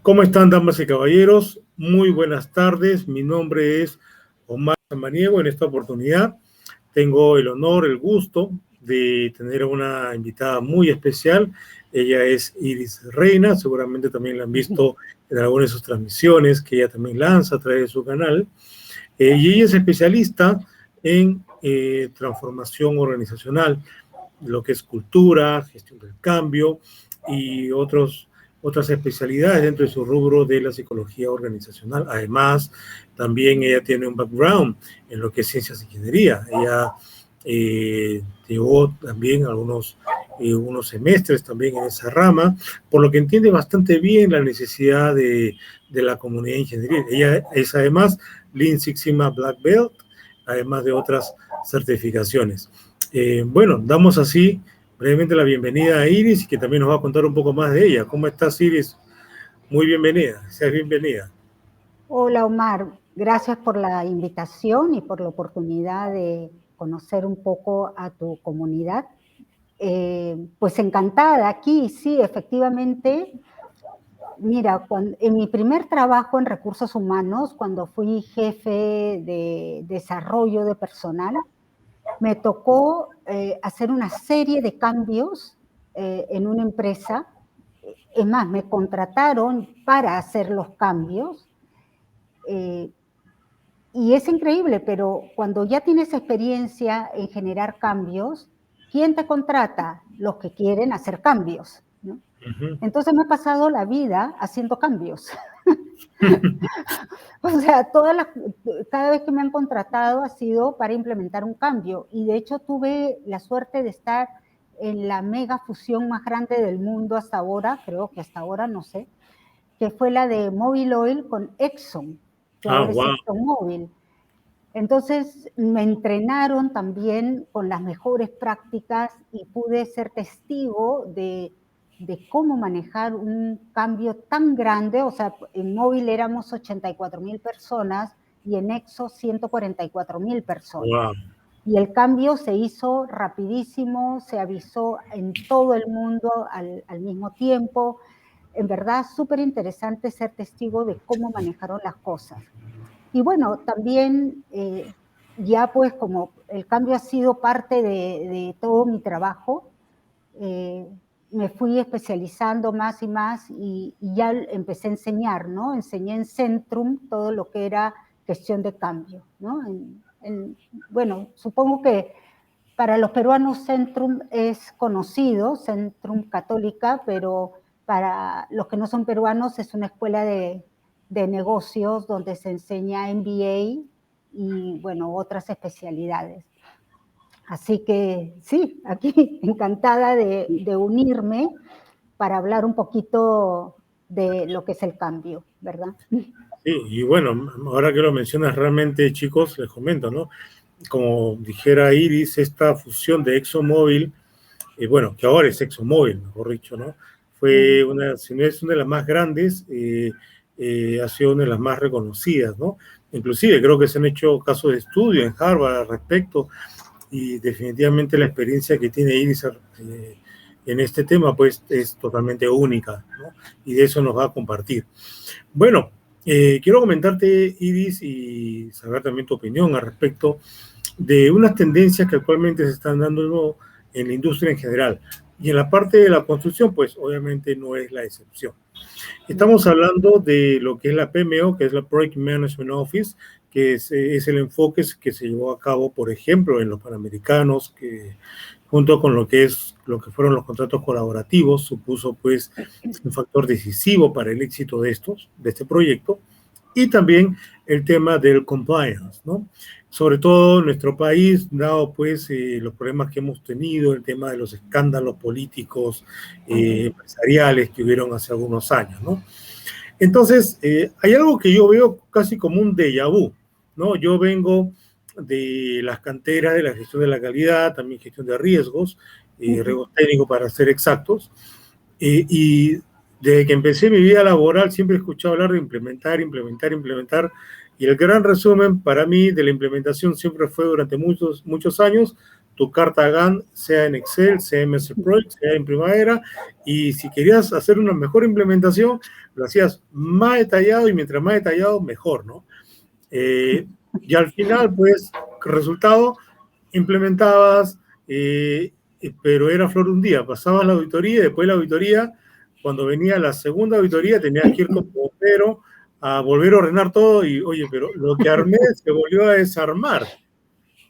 ¿Cómo están, damas y caballeros? Muy buenas tardes. Mi nombre es Omar Samaniego. En esta oportunidad tengo el honor, el gusto de tener una invitada muy especial. Ella es Iris Reina. Seguramente también la han visto en algunas de sus transmisiones que ella también lanza a través de su canal. Y ella es especialista en transformación organizacional, lo que es cultura, gestión del cambio y otras especialidades dentro de su rubro de la psicología organizacional. Además, también ella tiene un background en lo que es ciencias de ingeniería. Ella llevó también unos semestres también en esa rama, por lo que entiende bastante bien la necesidad de la comunidad ingeniería. Ella es además Lean Six Sigma Black Belt, además de otras certificaciones. Bueno, damos así brevemente la bienvenida a Iris, que también nos va a contar un poco más de ella. ¿Cómo estás, Iris? Muy bienvenida, seas bienvenida. Hola, Omar. Gracias por la invitación y por la oportunidad de conocer un poco a tu comunidad. Pues encantada aquí, sí, efectivamente. Mira, en mi primer trabajo en recursos humanos, cuando fui jefe de desarrollo de personal, me tocó hacer una serie de cambios en una empresa. Es más, me contrataron para hacer los cambios. Y es increíble, pero cuando ya tienes experiencia en generar cambios, ¿quién te contrata? Los que quieren hacer cambios, ¿no? Entonces me he pasado la vida haciendo cambios. O sea, cada vez que me han contratado ha sido para implementar un cambio. Y de hecho tuve la suerte de estar en la mega fusión más grande del mundo hasta ahora, creo que hasta ahora, no sé, que fue la de Mobil Oil con Exxon, que ahora es ExxonMobil. Entonces me entrenaron también con las mejores prácticas y pude ser testigo de cómo manejar un cambio tan grande. O sea, en Móvil éramos 84,000 personas y en Exo 144,000 personas. Wow. Y el cambio se hizo rapidísimo, se avisó en todo el mundo al mismo tiempo. En verdad, súper interesante ser testigo de cómo manejaron las cosas. Y bueno, también ya pues como el cambio ha sido parte de todo mi trabajo, me fui especializando más y más y ya empecé a enseñar, ¿no? Enseñé en Centrum todo lo que era gestión de cambio, ¿no? Bueno, supongo que para los peruanos Centrum es conocido, Centrum Católica, pero para los que no son peruanos es una escuela de negocios donde se enseña MBA y, bueno, otras especialidades. Así que sí, aquí encantada de unirme para hablar un poquito de lo que es el cambio, ¿verdad? Sí, y bueno, ahora que lo mencionas realmente, chicos, les comento, ¿no? Como dijera Iris, esta fusión de ExxonMobil, bueno, que ahora es ExxonMobil, mejor dicho, ¿no? Fue si no es una de las más grandes, ha sido una de las más reconocidas, ¿no? Inclusive creo que se han hecho casos de estudio en Harvard al respecto, y definitivamente la experiencia que tiene Iris en este tema, pues, es totalmente única, ¿no? Y de eso nos va a compartir. Bueno, quiero comentarte, Iris, y saber también tu opinión al respecto de unas tendencias que actualmente se están dando en la industria en general. Y en la parte de la construcción, pues obviamente no es la excepción. Estamos hablando de lo que es la PMO, que es la Project Management Office, que es el enfoque que se llevó a cabo, por ejemplo, en los Panamericanos, que junto con lo que fueron los contratos colaborativos, supuso pues un factor decisivo para el éxito de este proyecto, y también el tema del compliance, ¿no? Sobre todo en nuestro país, dado pues los problemas que hemos tenido, el tema de los escándalos políticos, empresariales que hubieron hace algunos años, ¿no? Entonces, hay algo que yo veo casi como un déjà vu, ¿no? Yo vengo de las canteras de la gestión de la calidad, también gestión de riesgos, riesgos técnicos para ser exactos, y desde que empecé mi vida laboral siempre he escuchado hablar de implementar, y el gran resumen para mí de la implementación siempre fue durante muchos años tu carta Gantt, sea en Excel, sea en MS Project, sea en Primavera, y si querías hacer una mejor implementación, lo hacías más detallado, y mientras más detallado, mejor, ¿no? Y al final, pues, resultado, implementabas, pero era flor de un día. Pasabas la auditoría, y después de la auditoría, cuando venía la segunda auditoría, tenías que ir como bombero a volver a ordenar todo, y oye, pero lo que armé se volvió a desarmar,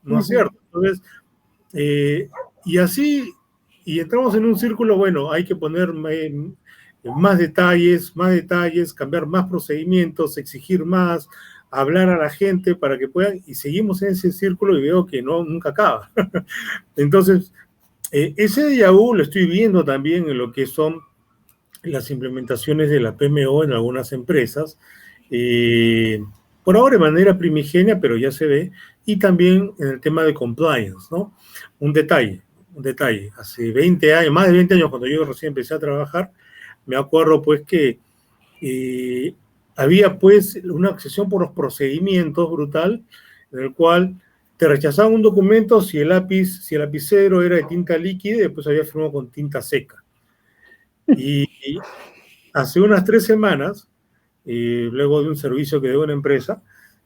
¿no es cierto? Entonces, y así, y entramos en un círculo, bueno, hay que poner más detalles, cambiar más procedimientos, exigir más, hablar a la gente para que puedan, y seguimos en ese círculo y veo que no, nunca acaba. Entonces, ese déjà vu lo estoy viendo también en lo que son las implementaciones de la PMO en algunas empresas, por ahora de manera primigenia, pero ya se ve, y también en el tema de compliance, ¿no? Un detalle, hace 20 años, más de 20 años, cuando yo recién empecé a trabajar, me acuerdo pues que había pues una obsesión por los procedimientos brutal, en el cual te rechazaban un documento si el lapicero era de tinta líquida y después había firmado con tinta seca. Y hace unas 3 semanas, luego de un servicio que debo a una empresa,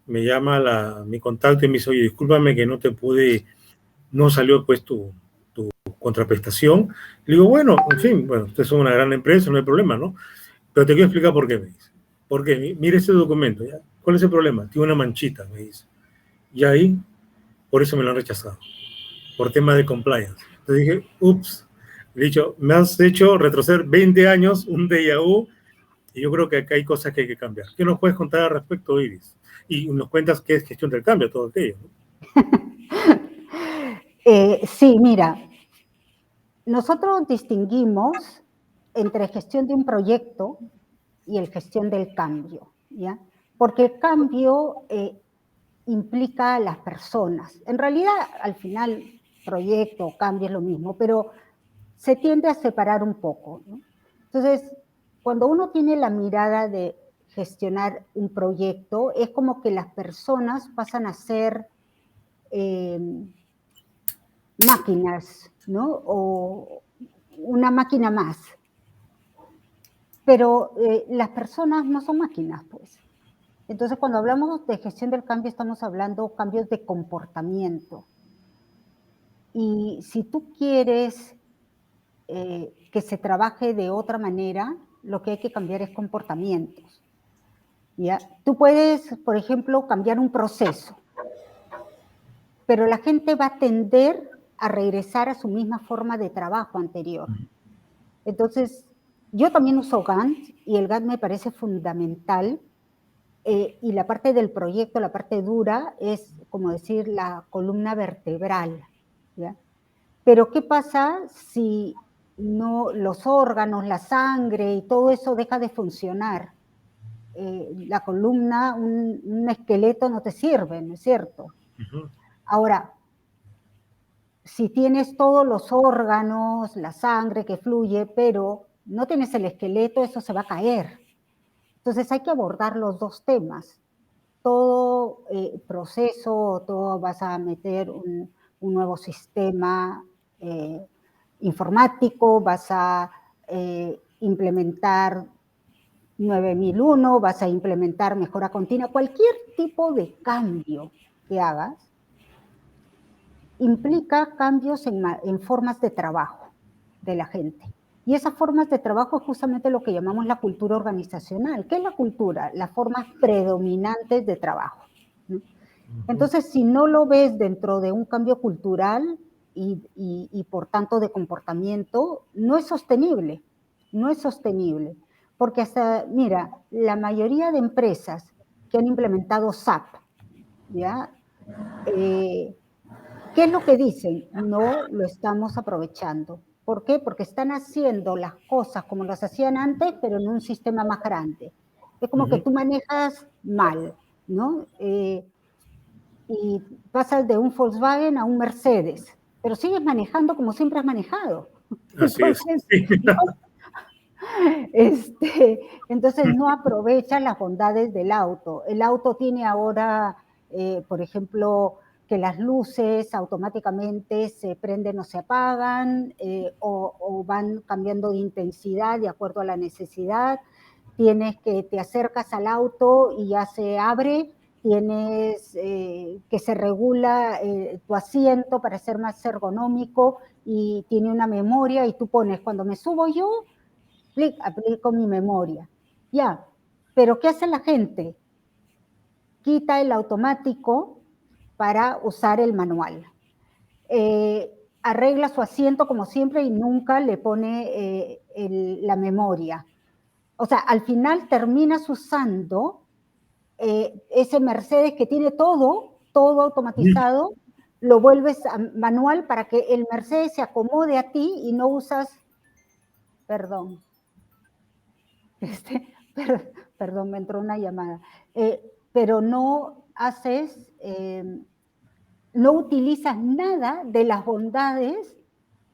me llama mi contacto y me dice, oye, discúlpame que no salió pues tu contraprestación. Le digo, bueno, en fin, bueno, ustedes son una gran empresa, no hay problema, ¿no? Pero te quiero explicar por qué, me dice. ¿Por qué? Mire este documento, ¿ya? ¿Cuál es el problema? Tiene una manchita, me dice. Y ahí, por eso me lo han rechazado, por tema de compliance. Entonces dije, ups, le he dicho, me has hecho retroceder 20 años, un déjà vu, y yo creo que acá hay cosas que hay que cambiar. ¿Qué nos puedes contar al respecto, Iris? Y nos cuentas qué es gestión del cambio, todo aquello, ¿no? Sí, mira, nosotros distinguimos entre gestión de un proyecto y el gestión del cambio, ¿ya? Porque el cambio implica a las personas. En realidad, al final, proyecto o cambio es lo mismo, pero se tiende a separar un poco, ¿no? Entonces, cuando uno tiene la mirada de gestionar un proyecto, es como que las personas pasan a ser máquinas, ¿no? O una máquina más. Pero las personas no son máquinas, pues. Entonces, cuando hablamos de gestión del cambio, estamos hablando de cambios de comportamiento. Y si tú quieres que se trabaje de otra manera, lo que hay que cambiar es comportamientos, ¿ya? Tú puedes, por ejemplo, cambiar un proceso, pero la gente va a tender a regresar a su misma forma de trabajo anterior. Entonces, yo también uso Gantt, y el Gantt me parece fundamental, y la parte del proyecto, la parte dura, es, como decir, la columna vertebral, ¿ya? Pero, ¿qué pasa si no, los órganos, la sangre y todo eso deja de funcionar? La columna, un esqueleto no te sirve, ¿no es cierto? Uh-huh. Ahora, si tienes todos los órganos, la sangre que fluye, pero no tienes el esqueleto, eso se va a caer. Entonces hay que abordar los dos temas. Todo proceso, todo vas a meter un nuevo sistema informático, vas a implementar 9001, vas a implementar mejora continua, cualquier tipo de cambio que hagas implica cambios en formas de trabajo de la gente. Y esas formas de trabajo es justamente lo que llamamos la cultura organizacional. ¿Qué es la cultura? Las formas predominantes de trabajo, ¿no? Entonces, si no lo ves dentro de un cambio cultural y por tanto de comportamiento, no es sostenible, no es sostenible. Porque hasta, mira, la mayoría de empresas que han implementado SAP, ¿ya? ¿Qué es lo que dicen? No lo estamos aprovechando. ¿Por qué? Porque están haciendo las cosas como las hacían antes, pero en un sistema más grande. Es como que tú manejas mal, ¿no? Y pasas de un Volkswagen a un Mercedes, pero sigues manejando como siempre has manejado. Así es. Entonces, Sí. entonces no aprovechas las bondades del auto. El auto tiene ahora, por ejemplo, que las luces automáticamente se prenden o se apagan, o van cambiando de intensidad de acuerdo a la necesidad. Tienes que te acercas al auto y ya se abre, tienes que se regula tu asiento para ser más ergonómico y tiene una memoria y tú pones, cuando me subo yo, aplico mi memoria. Ya, pero ¿qué hace la gente? Quita el automático para usar el manual. Arregla su asiento como siempre y nunca le pone la memoria. O sea, al final terminas usando ese Mercedes que tiene todo automatizado, lo vuelves a manual para que el Mercedes se acomode a ti y no usas, perdón, perdón, me entró una llamada, pero no haces, no utilizas nada de las bondades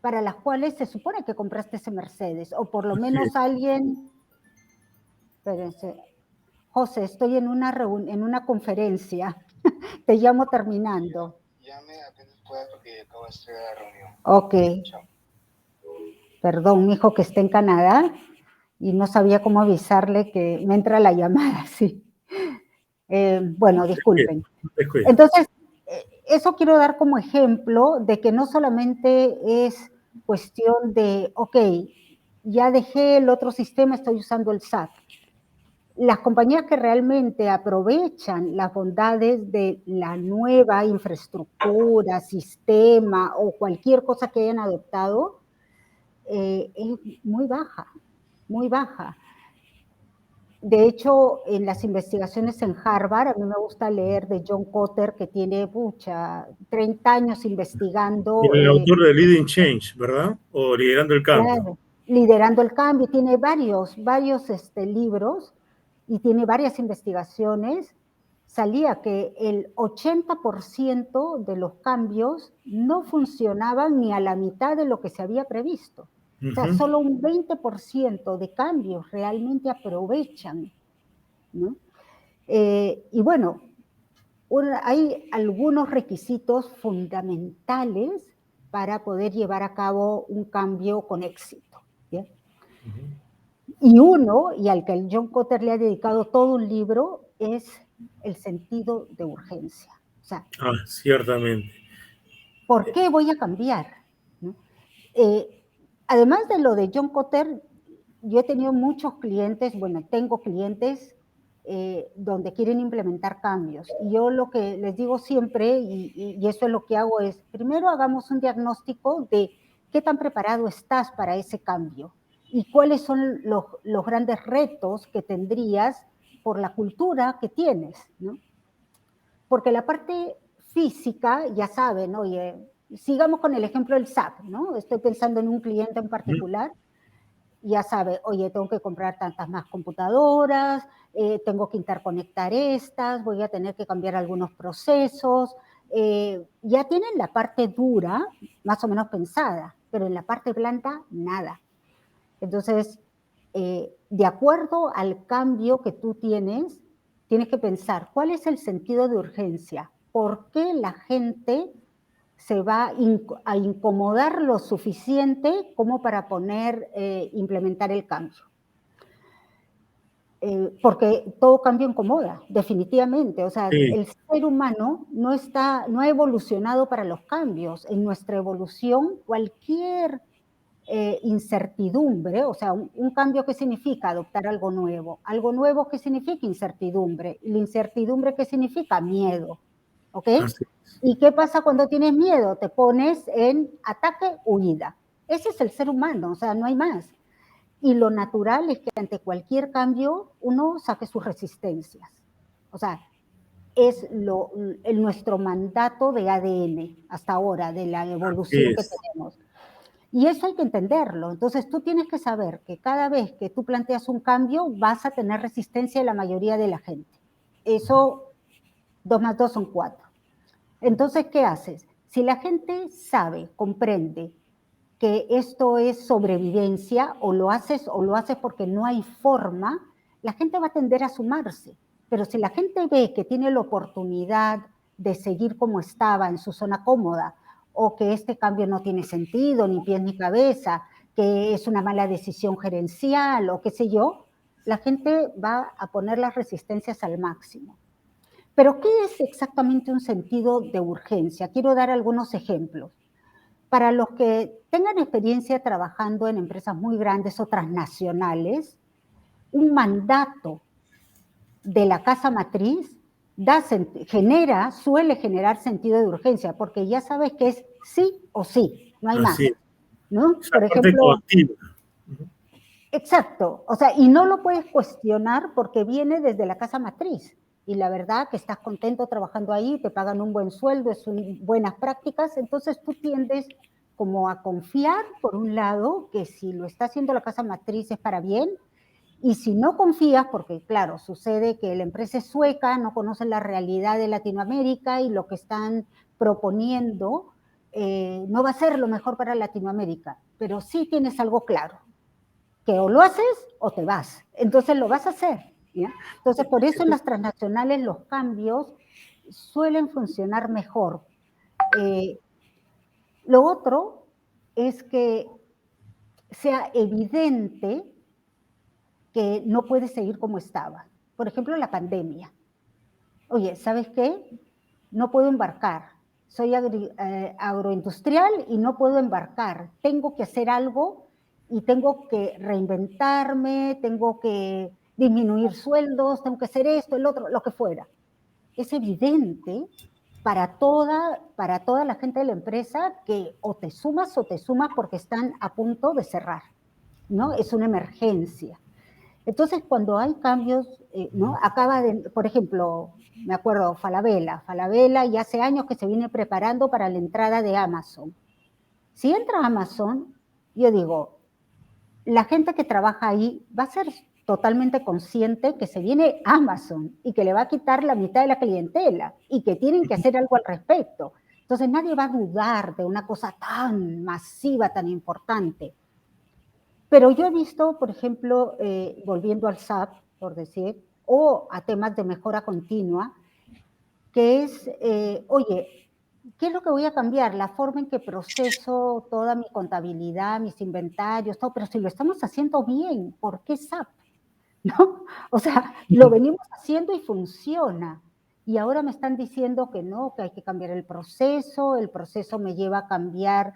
para las cuales se supone que compraste ese Mercedes, o por lo menos alguien, espérense, José, estoy en una conferencia, te llamo terminando. Llame apenas pueda porque acabo de hacer la reunión. Ok. Chao. Perdón, mi hijo que está en Canadá y no sabía cómo avisarle que me entra la llamada, sí. Bueno, disculpen. Entonces, eso quiero dar como ejemplo de que no solamente es cuestión de, ok, ya dejé el otro sistema, estoy usando el SAP. Las compañías que realmente aprovechan las bondades de la nueva infraestructura, sistema o cualquier cosa que hayan adoptado, es muy baja, muy baja. De hecho, en las investigaciones en Harvard, a mí me gusta leer de John Kotter, que tiene 30 años investigando. El autor de Leading Change, ¿verdad? O Liderando el Cambio. Claro, Liderando el Cambio, tiene varios libros y tiene varias investigaciones. Salía que el 80% de los cambios no funcionaban ni a la mitad de lo que se había previsto. O sea, solo un 20% de cambios realmente aprovechan, ¿no? Y bueno, hay algunos requisitos fundamentales para poder llevar a cabo un cambio con éxito, ¿sí? Y uno, y al que John Kotter le ha dedicado todo un libro, es el sentido de urgencia. O sea, ciertamente. ¿Por qué voy a cambiar? ¿No? Además de lo de John Kotter, yo he tenido muchos clientes, bueno, tengo clientes donde quieren implementar cambios. Y yo lo que les digo siempre, y eso es lo que hago, es primero hagamos un diagnóstico de qué tan preparado estás para ese cambio y cuáles son los grandes retos que tendrías por la cultura que tienes, ¿no? Porque la parte física, ya saben, oye, sigamos con el ejemplo del SAP, ¿no? Estoy pensando en un cliente en particular, ya sabe, oye, tengo que comprar tantas más computadoras, tengo que interconectar estas, voy a tener que cambiar algunos procesos, ya tienen la parte dura más o menos pensada, pero en la parte blanda, nada. Entonces, de acuerdo al cambio que tú tienes que pensar, ¿cuál es el sentido de urgencia? ¿Por qué la gente se va a incomodar lo suficiente como para implementar el cambio? Porque todo cambio incomoda, definitivamente. O sea, sí. El ser humano no ha evolucionado para los cambios. En nuestra evolución, cualquier incertidumbre, o sea, un cambio que significa adoptar algo nuevo que significa incertidumbre, y la incertidumbre que significa miedo, ¿ok? ¿Y qué pasa cuando tienes miedo? Te pones en ataque, huida. Ese es el ser humano, o sea, no hay más. Y lo natural es que ante cualquier cambio uno saque sus resistencias. O sea, es nuestro mandato de ADN hasta ahora, de la evolución que tenemos. Y eso hay que entenderlo. Entonces tú tienes que saber que cada vez que tú planteas un cambio vas a tener resistencia de la mayoría de la gente. Eso, 2 más 2 son 4. Entonces, ¿qué haces? Si la gente sabe, comprende que esto es sobrevivencia, o lo haces porque no hay forma, la gente va a tender a sumarse. Pero si la gente ve que tiene la oportunidad de seguir como estaba en su zona cómoda, o que este cambio no tiene sentido, ni pies ni cabeza, que es una mala decisión gerencial, o qué sé yo, la gente va a poner las resistencias al máximo. Pero, ¿qué es exactamente un sentido de urgencia? Quiero dar algunos ejemplos. Para los que tengan experiencia trabajando en empresas muy grandes o transnacionales, un mandato de la casa matriz suele generar sentido de urgencia, porque ya sabes que es sí o sí, no hay más, Así es. ¿no? Esa Por parte ejemplo, coactiva. exacto, o sea, y no lo puedes cuestionar porque viene desde la casa matriz, y la verdad que estás contento trabajando ahí, te pagan un buen sueldo, buenas prácticas, entonces tú tiendes como a confiar, por un lado, que si lo está haciendo la casa matriz es para bien, y si no confías, porque claro, sucede que la empresa es sueca, no conocen la realidad de Latinoamérica y lo que están proponiendo no va a ser lo mejor para Latinoamérica, pero sí tienes algo claro, que o lo haces o te vas, entonces lo vas a hacer, ¿ya? Entonces por eso en las transnacionales los cambios suelen funcionar mejor. Lo otro es que sea evidente que no puede seguir como estaba. Por ejemplo, la pandemia. Oye, ¿sabes qué? No puedo embarcar. Soy agroindustrial y no puedo embarcar. Tengo que hacer algo y tengo que reinventarme, tengo que disminuir sueldos, tengo que hacer esto, el otro, lo que fuera. Es evidente para toda la gente de la empresa que o te sumas porque están a punto de cerrar, ¿no? Es una emergencia. Entonces, cuando hay cambios, ¿no? Por ejemplo, me acuerdo, Falabella ya hace años que se viene preparando para la entrada de Amazon. Si entra Amazon, yo digo, la gente que trabaja ahí va a ser totalmente consciente que se viene Amazon y que le va a quitar la mitad de la clientela y que tienen que hacer algo al respecto. Entonces nadie va a dudar de una cosa tan masiva, tan importante. Pero yo he visto, por ejemplo, volviendo al SAP, por decir, o a temas de mejora continua, que es, oye, ¿qué es lo que voy a cambiar? La forma en que proceso toda mi contabilidad, mis inventarios, todo, pero si lo estamos haciendo bien, ¿por qué SAP? ¿No? O sea, lo venimos haciendo y funciona. Y ahora me están diciendo que no, que hay que cambiar el proceso me lleva a cambiar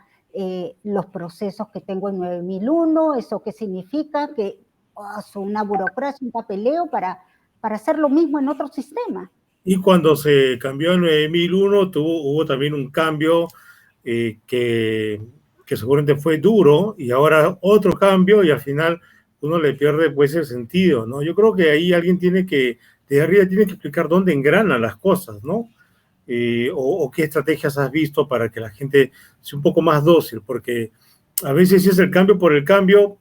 los procesos que tengo en 9001, ¿eso qué significa? Que son una burocracia, un papeleo para hacer lo mismo en otro sistema. Y cuando se cambió en 9001, hubo también un cambio que seguramente fue duro, y ahora otro cambio, y al final uno le pierde pues el sentido, ¿no? Yo creo que ahí alguien de arriba tiene que explicar dónde engranan las cosas, ¿no? O qué estrategias has visto para que la gente sea un poco más dócil, porque a veces si es el cambio por el cambio,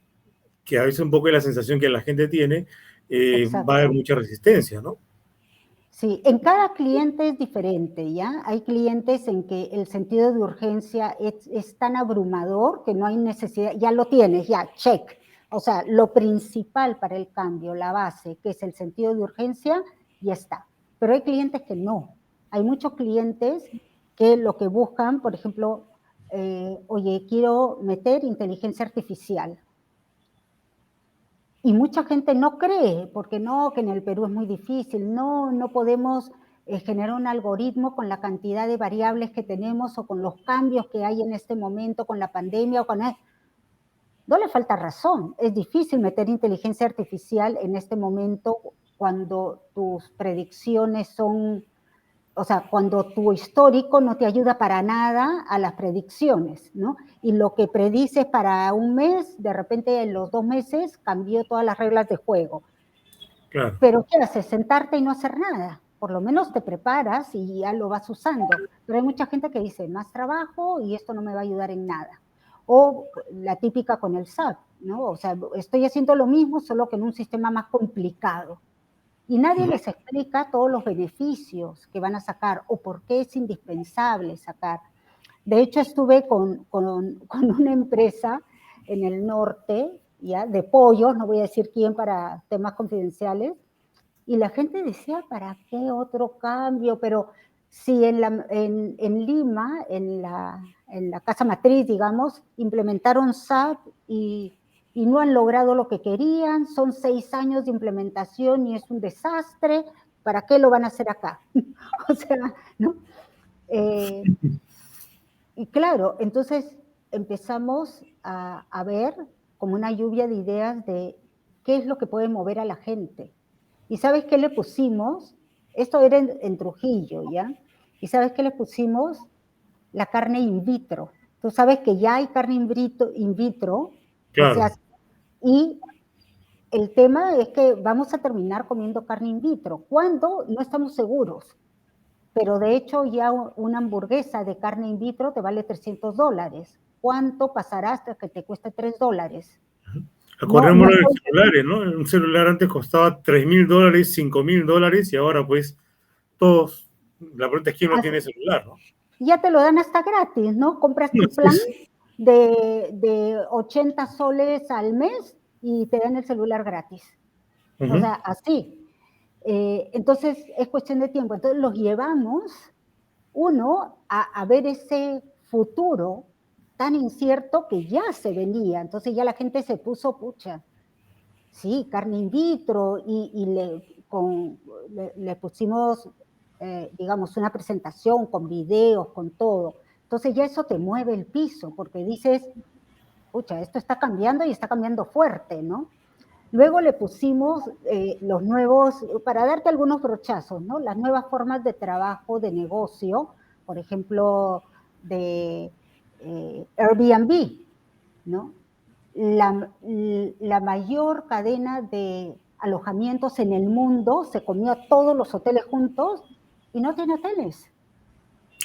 que a veces un poco es la sensación que la gente tiene, va a haber mucha resistencia, ¿no? Sí, en cada cliente es diferente, ¿ya? Hay clientes en que el sentido de urgencia es tan abrumador que no hay necesidad, ya lo tienes, ya, check. O sea, lo principal para el cambio, la base, que es el sentido de urgencia, ya está. Pero hay clientes que no. Hay muchos clientes que lo que buscan, por ejemplo, oye, quiero meter inteligencia artificial. Y mucha gente no cree, porque no, que en el Perú es muy difícil, no podemos generar un algoritmo con la cantidad de variables que tenemos o con los cambios que hay en este momento, con la pandemia o con... No le falta razón, es difícil meter inteligencia artificial en este momento cuando tus predicciones son... O sea, cuando tu histórico no te ayuda para nada a las predicciones, ¿no? Y lo que predices para un mes, de repente en los 2 meses cambió todas las reglas de juego. Claro. Pero ¿qué haces? Sentarte y no hacer nada. Por lo menos te preparas y ya lo vas usando. Pero hay mucha gente que dice, más trabajo y esto no me va a ayudar en nada. O la típica con el SAP, ¿no? O sea, estoy haciendo lo mismo, solo que en un sistema más complicado. Y nadie les explica todos los beneficios que van a sacar o por qué es indispensable sacar. De hecho, estuve con una empresa en el norte, ¿ya? De pollos, no voy a decir quién para temas confidenciales, y la gente decía, ¿para qué otro cambio? Pero si en Lima, en la casa matriz, digamos, implementaron SAP y no han logrado lo que querían, son 6 años de implementación y es un desastre, ¿para qué lo van a hacer acá? O sea, ¿no? Y claro, entonces empezamos a ver como una lluvia de ideas de qué es lo que puede mover a la gente. ¿Y sabes qué le pusimos? Esto era en Trujillo, ¿ya? ¿Y sabes qué le pusimos? La carne in vitro. Tú sabes que ya hay carne in vitro que se Claro. hace, y el tema es que vamos a terminar comiendo carne in vitro. ¿Cuándo? No estamos seguros. Pero de hecho ya una hamburguesa de carne in vitro te vale $300. ¿Cuánto pasará hasta que te cueste $3? Acordémonos de los celulares, ¿no? Un celular antes costaba $3.000, $5.000, y ahora pues todos, la pregunta es quién no tiene celular, ¿no? Ya te lo dan hasta gratis, ¿no? Compras tu plan de 80 soles al mes y te dan el celular gratis. O sea, así. Entonces es cuestión de tiempo. Entonces los llevamos, uno, a ver ese futuro tan incierto que ya se venía. Entonces ya la gente se puso, pucha, sí, carne in vitro, y le pusimos, digamos, una presentación con videos, con todo. Entonces ya eso te mueve el piso, porque dices, pucha, esto está cambiando y está cambiando fuerte, ¿no? Luego le pusimos los nuevos, para darte algunos brochazos, ¿no? Las nuevas formas de trabajo, de negocio, por ejemplo, de Airbnb, ¿no? La mayor cadena de alojamientos en el mundo se comió a todos los hoteles juntos y no tiene hoteles,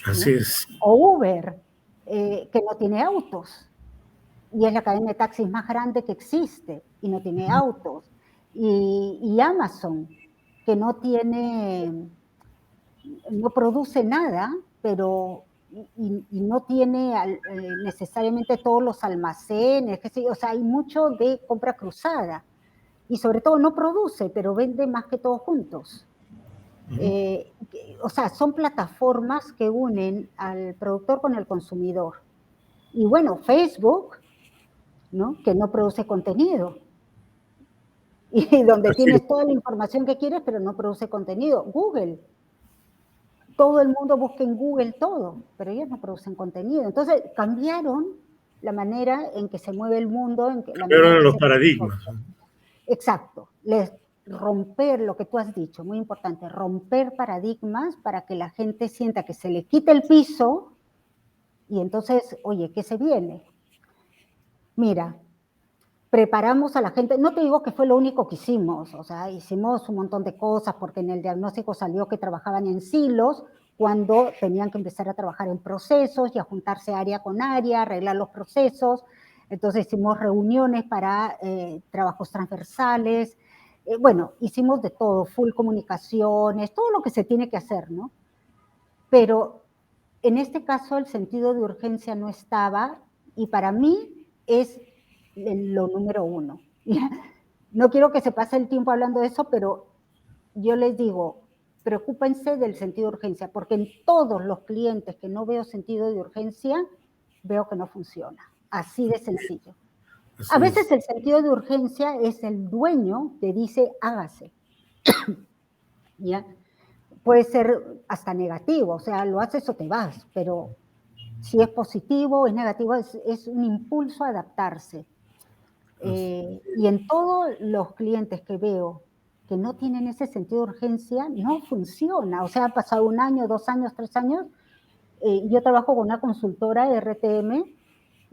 ¿no? Así es. O Uber, que no tiene autos, y es la cadena de taxis más grande que existe y no tiene autos. Y Amazon, que no produce nada, pero y no tiene necesariamente todos los almacenes, o sea, hay mucho de compra cruzada. Y sobre todo no produce, pero vende más que todos juntos. O sea, son plataformas que unen al productor con el consumidor. Y bueno, Facebook, ¿no? Que no produce contenido. Y donde Así tienes es. toda la información que quieres, pero no produce contenido. Google. Todo el mundo busca en Google todo, pero ellos no producen contenido. Entonces, cambiaron la manera en que se mueve el mundo. Cambiaron los paradigmas. Exacto. Romper lo que tú has dicho, muy importante, romper paradigmas para que la gente sienta que se le quita el piso y entonces, oye, ¿qué se viene? Mira, preparamos a la gente, no te digo que fue lo único que hicimos, o sea, hicimos un montón de cosas porque en el diagnóstico salió que trabajaban en silos cuando tenían que empezar a trabajar en procesos y a juntarse área con área, arreglar los procesos. Entonces hicimos reuniones para trabajos transversales, bueno, hicimos de todo, full comunicaciones, todo lo que se tiene que hacer, ¿no? Pero en este caso el sentido de urgencia no estaba, y para mí es lo número uno. No quiero que se pase el tiempo hablando de eso, pero yo les digo, preocúpense del sentido de urgencia, porque en todos los clientes que no veo sentido de urgencia, veo que no funciona. Así de sencillo. A veces el sentido de urgencia es el dueño que dice, hágase. ¿Ya? Puede ser hasta negativo, o sea, lo haces o te vas, pero si es positivo o es negativo, es un impulso a adaptarse. Y en todos los clientes que veo que no tienen ese sentido de urgencia, no funciona. O sea, ha pasado 1 año, 2 años, 3 años. Yo trabajo con una consultora de RTM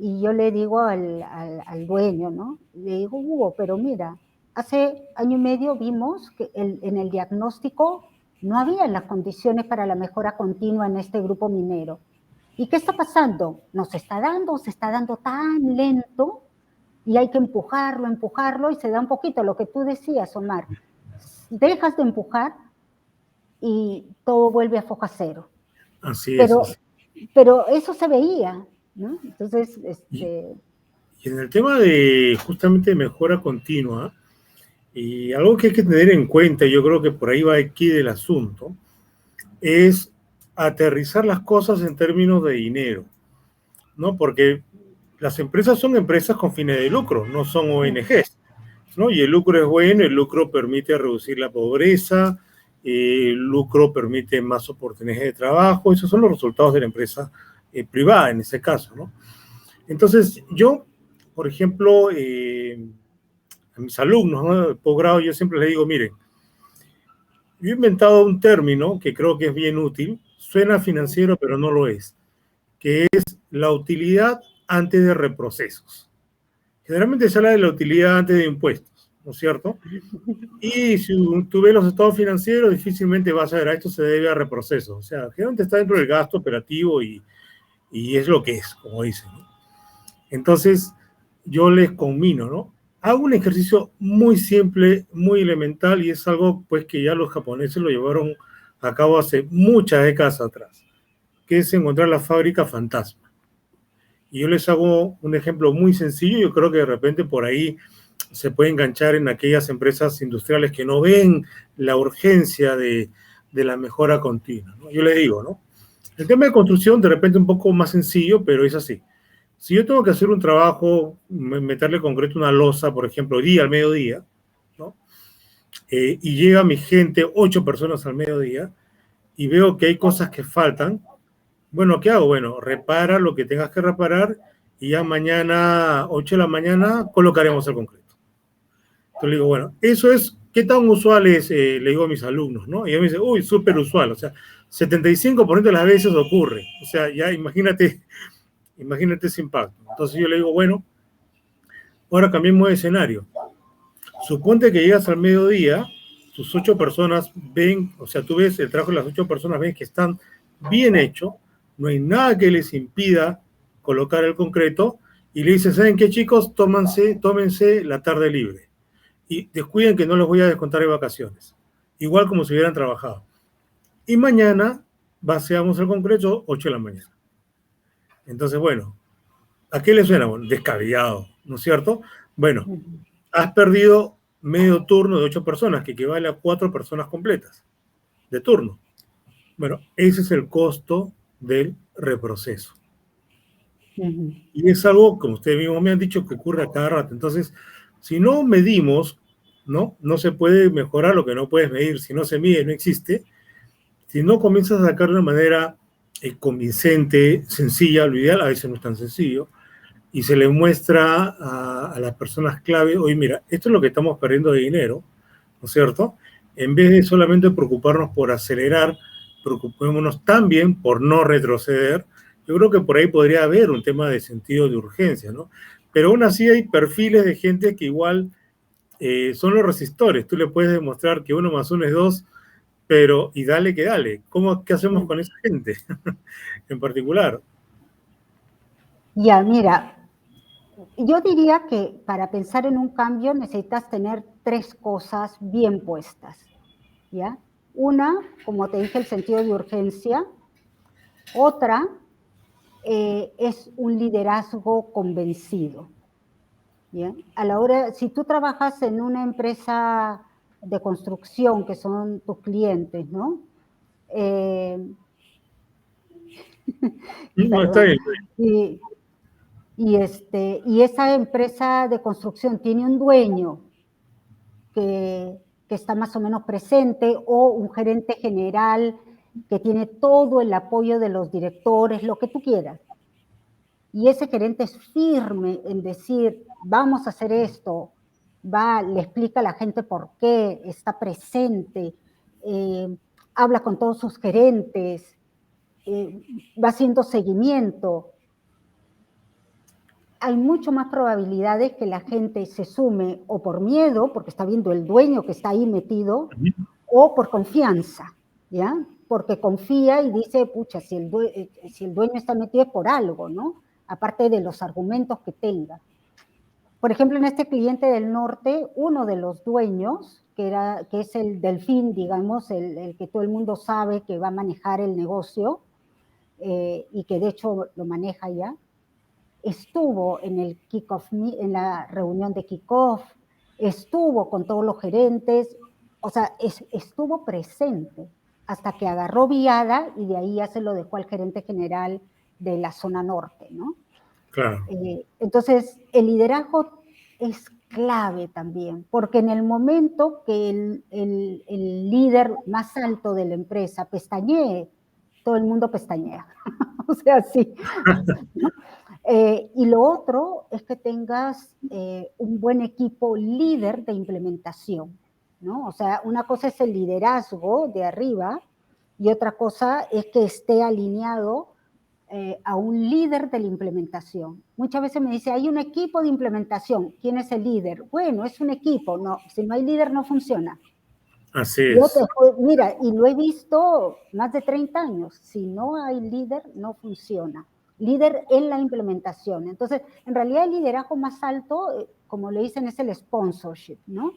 y yo le digo al dueño, ¿no? Le digo, Hugo, pero mira, hace 1 año y medio vimos que en el diagnóstico no había las condiciones para la mejora continua en este grupo minero. ¿Y qué está pasando? Se está dando tan lento y hay que empujarlo y se da un poquito, lo que tú decías, Omar. Dejas de empujar y todo vuelve a foja cero. Así es. Pero eso se veía, ¿no? Entonces, Y en el tema de justamente mejora continua, y algo que hay que tener en cuenta, yo creo que por ahí va aquí del asunto, es aterrizar las cosas en términos de dinero, ¿no? Porque las empresas son empresas con fines de lucro, no son ONGs, ¿no? Y el lucro es bueno, el lucro permite reducir la pobreza, el lucro permite más oportunidades de trabajo, esos son los resultados de la empresa privada en ese caso, ¿no? Entonces, yo, por ejemplo, a mis alumnos, ¿no?, de posgrado, yo siempre les digo, miren, yo he inventado un término que creo que es bien útil, suena financiero, pero no lo es, que es la utilidad antes de reprocesos. Generalmente se habla de la utilidad antes de impuestos, ¿no es cierto? Y si tú ves los estados financieros, difícilmente vas a ver, a esto se debe a reprocesos. O sea, generalmente está dentro del gasto operativo y es lo que es, como dicen, ¿no? Entonces, yo les conmino, ¿no? Hago un ejercicio muy simple, muy elemental, y es algo pues que ya los japoneses lo llevaron a cabo hace muchas décadas atrás, que es encontrar la fábrica fantasma. Y yo les hago un ejemplo muy sencillo, yo creo que de repente por ahí se puede enganchar en aquellas empresas industriales que no ven la urgencia de la mejora continua, ¿no? Yo les digo, ¿no? El tema de construcción de repente un poco más sencillo, pero es así. Si yo tengo que hacer un trabajo, meterle concreto una losa, por ejemplo, hoy día al mediodía, ¿no? Y llega mi gente, 8 personas al mediodía, y veo que hay cosas que faltan, bueno, ¿qué hago? Bueno, repara lo que tengas que reparar y ya mañana, 8 de la mañana, colocaremos el concreto. Entonces le digo, bueno, eso es, ¿qué tan usual es? Le digo a mis alumnos, ¿no? Y ellos me dicen, uy, súper usual, o sea, 75% de las veces ocurre. O sea, ya imagínate ese impacto. Entonces yo le digo, bueno, ahora cambiemos de escenario. Suponte que llegas al mediodía, tus 8 personas ven, o sea, tú ves el trabajo de las 8 personas, ven que están bien hecho, no hay nada que les impida colocar el concreto, y le dices, ¿saben qué, chicos? Tómense la tarde libre. Y descuiden que no les voy a descontar de vacaciones. Igual como si hubieran trabajado. Y mañana vaciamos el concreto 8 de la mañana. Entonces, bueno, ¿a qué le suena? Bueno, descabellado, ¿no es cierto? Bueno, has perdido medio turno de 8 personas, que equivale a 4 personas completas de turno. Bueno, ese es el costo del reproceso. Y es algo, como ustedes mismos me han dicho, que ocurre a cada rato. Entonces, si no medimos, no se puede mejorar lo que no puedes medir. Si no se mide, no existe. Si no comienzas a sacar de una manera convincente, sencilla, lo ideal a veces no es tan sencillo, y se le muestra a las personas clave, oye, mira, esto es lo que estamos perdiendo de dinero, ¿no es cierto? En vez de solamente preocuparnos por acelerar, preocupémonos también por no retroceder. Yo creo que por ahí podría haber un tema de sentido de urgencia, ¿no? Pero aún así hay perfiles de gente que igual son los resistores. Tú le puedes demostrar que 1 más 1 es 2, pero y dale que dale. ¿Qué hacemos con esa gente en particular? Ya, mira, yo diría que para pensar en un cambio necesitas tener 3 cosas bien puestas, ¿ya? Una, como te dije, el sentido de urgencia. Otra es un liderazgo convencido, ¿ya? A la hora, si tú trabajas en una empresa de construcción, que son tus clientes, ¿no? No, está Perdón. bien. Y esa empresa de construcción tiene un dueño que está más o menos presente, o un gerente general que tiene todo el apoyo de los directores, lo que tú quieras. Y ese gerente es firme en decir, vamos a hacer esto, le explica a la gente por qué, está presente, habla con todos sus gerentes, va haciendo seguimiento. Hay mucho más probabilidades que la gente se sume o por miedo, porque está viendo el dueño que está ahí metido, o por confianza, ¿ya? Porque confía y dice, pucha, si el dueño está metido es por algo, ¿no? Aparte de los argumentos que tenga. Por ejemplo, en este cliente del norte, uno de los dueños, que es el Delfín, digamos, el que todo el mundo sabe que va a manejar el negocio, y que de hecho lo maneja ya, estuvo en el kickoff, en la reunión de kickoff, estuvo con todos los gerentes, o sea, estuvo presente. hasta que agarró viada y de ahí ya se lo dejó al gerente general de la zona norte, ¿no? Claro. Entonces, el liderazgo es clave también, porque en el momento que el líder más alto de la empresa pestañee, todo el mundo pestañea. O sea, sí. ¿No? Y lo otro es que tengas un buen equipo líder de implementación, ¿no? O sea, una cosa es el liderazgo de arriba y otra cosa es que esté alineado a un líder de la implementación. Muchas veces me dice, hay un equipo de implementación. ¿Quién es el líder? Bueno, es un equipo. No, si no hay líder no funciona. Así es. Mira, y lo he visto más de 30 años. Si no hay líder, no funciona. Líder en la implementación. Entonces, en realidad el liderazgo más alto, como le dicen, es el sponsorship, ¿no?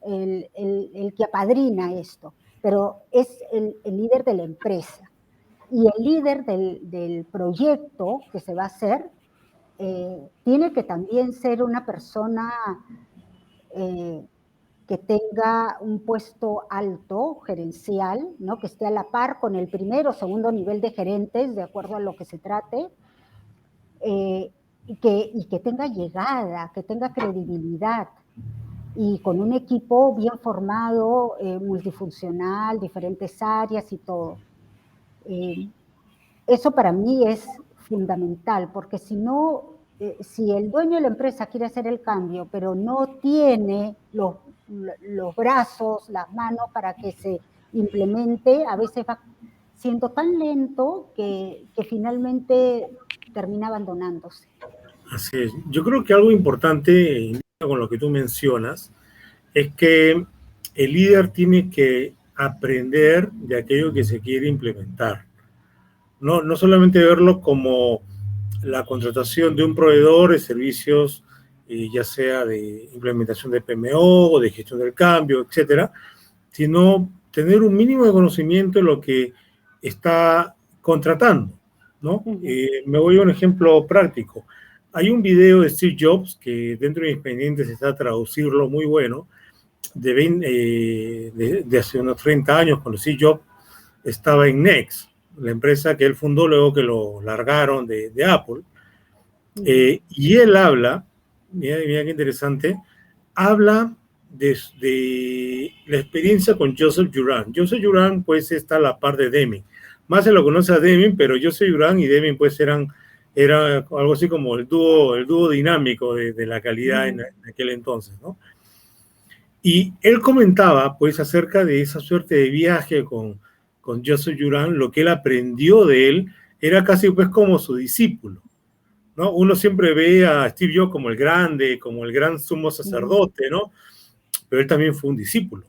El que apadrina esto. Pero es el líder de la empresa. Y el líder del proyecto que se va a hacer tiene que también ser una persona que tenga un puesto alto, gerencial, ¿no? Que esté a la par con el primero o segundo nivel de gerentes, de acuerdo a lo que se trate, y que tenga llegada, que tenga credibilidad, y con un equipo bien formado, multifuncional, diferentes áreas y todo. Eso para mí es fundamental, porque si no, si el dueño de la empresa quiere hacer el cambio, pero no tiene los brazos, las manos para que se implemente, a veces va siendo tan lento que finalmente termina abandonándose. Así es. Yo creo que algo importante con lo que tú mencionas es que el líder tiene que aprender de aquello que se quiere implementar. No solamente verlo como la contratación de un proveedor de servicios, ya sea de implementación de PMO o de gestión del cambio, etcétera, sino tener un mínimo de conocimiento de lo que está contratando, ¿no? Me voy a un ejemplo práctico. Hay un video de Steve Jobs que dentro de mis pendientes está traducirlo muy bueno, de hace unos 30 años, cuando Steve Jobs estaba en Next, la empresa que él fundó luego que lo largaron de Apple. Y él habla, mira qué interesante, habla de la experiencia con Joseph Juran. Joseph Juran pues está a la par de Deming. Más se lo conoce a Deming, pero Joseph Juran y Deming pues era algo así como el dúo dinámico de la calidad en aquel entonces, ¿no? Y él comentaba pues acerca de esa suerte de viaje con Joseph Juran. Lo que él aprendió de él era casi pues como su discípulo, ¿no? Uno siempre ve a Steve Jobs como el grande, como el gran sumo sacerdote, ¿no? Pero él también fue un discípulo,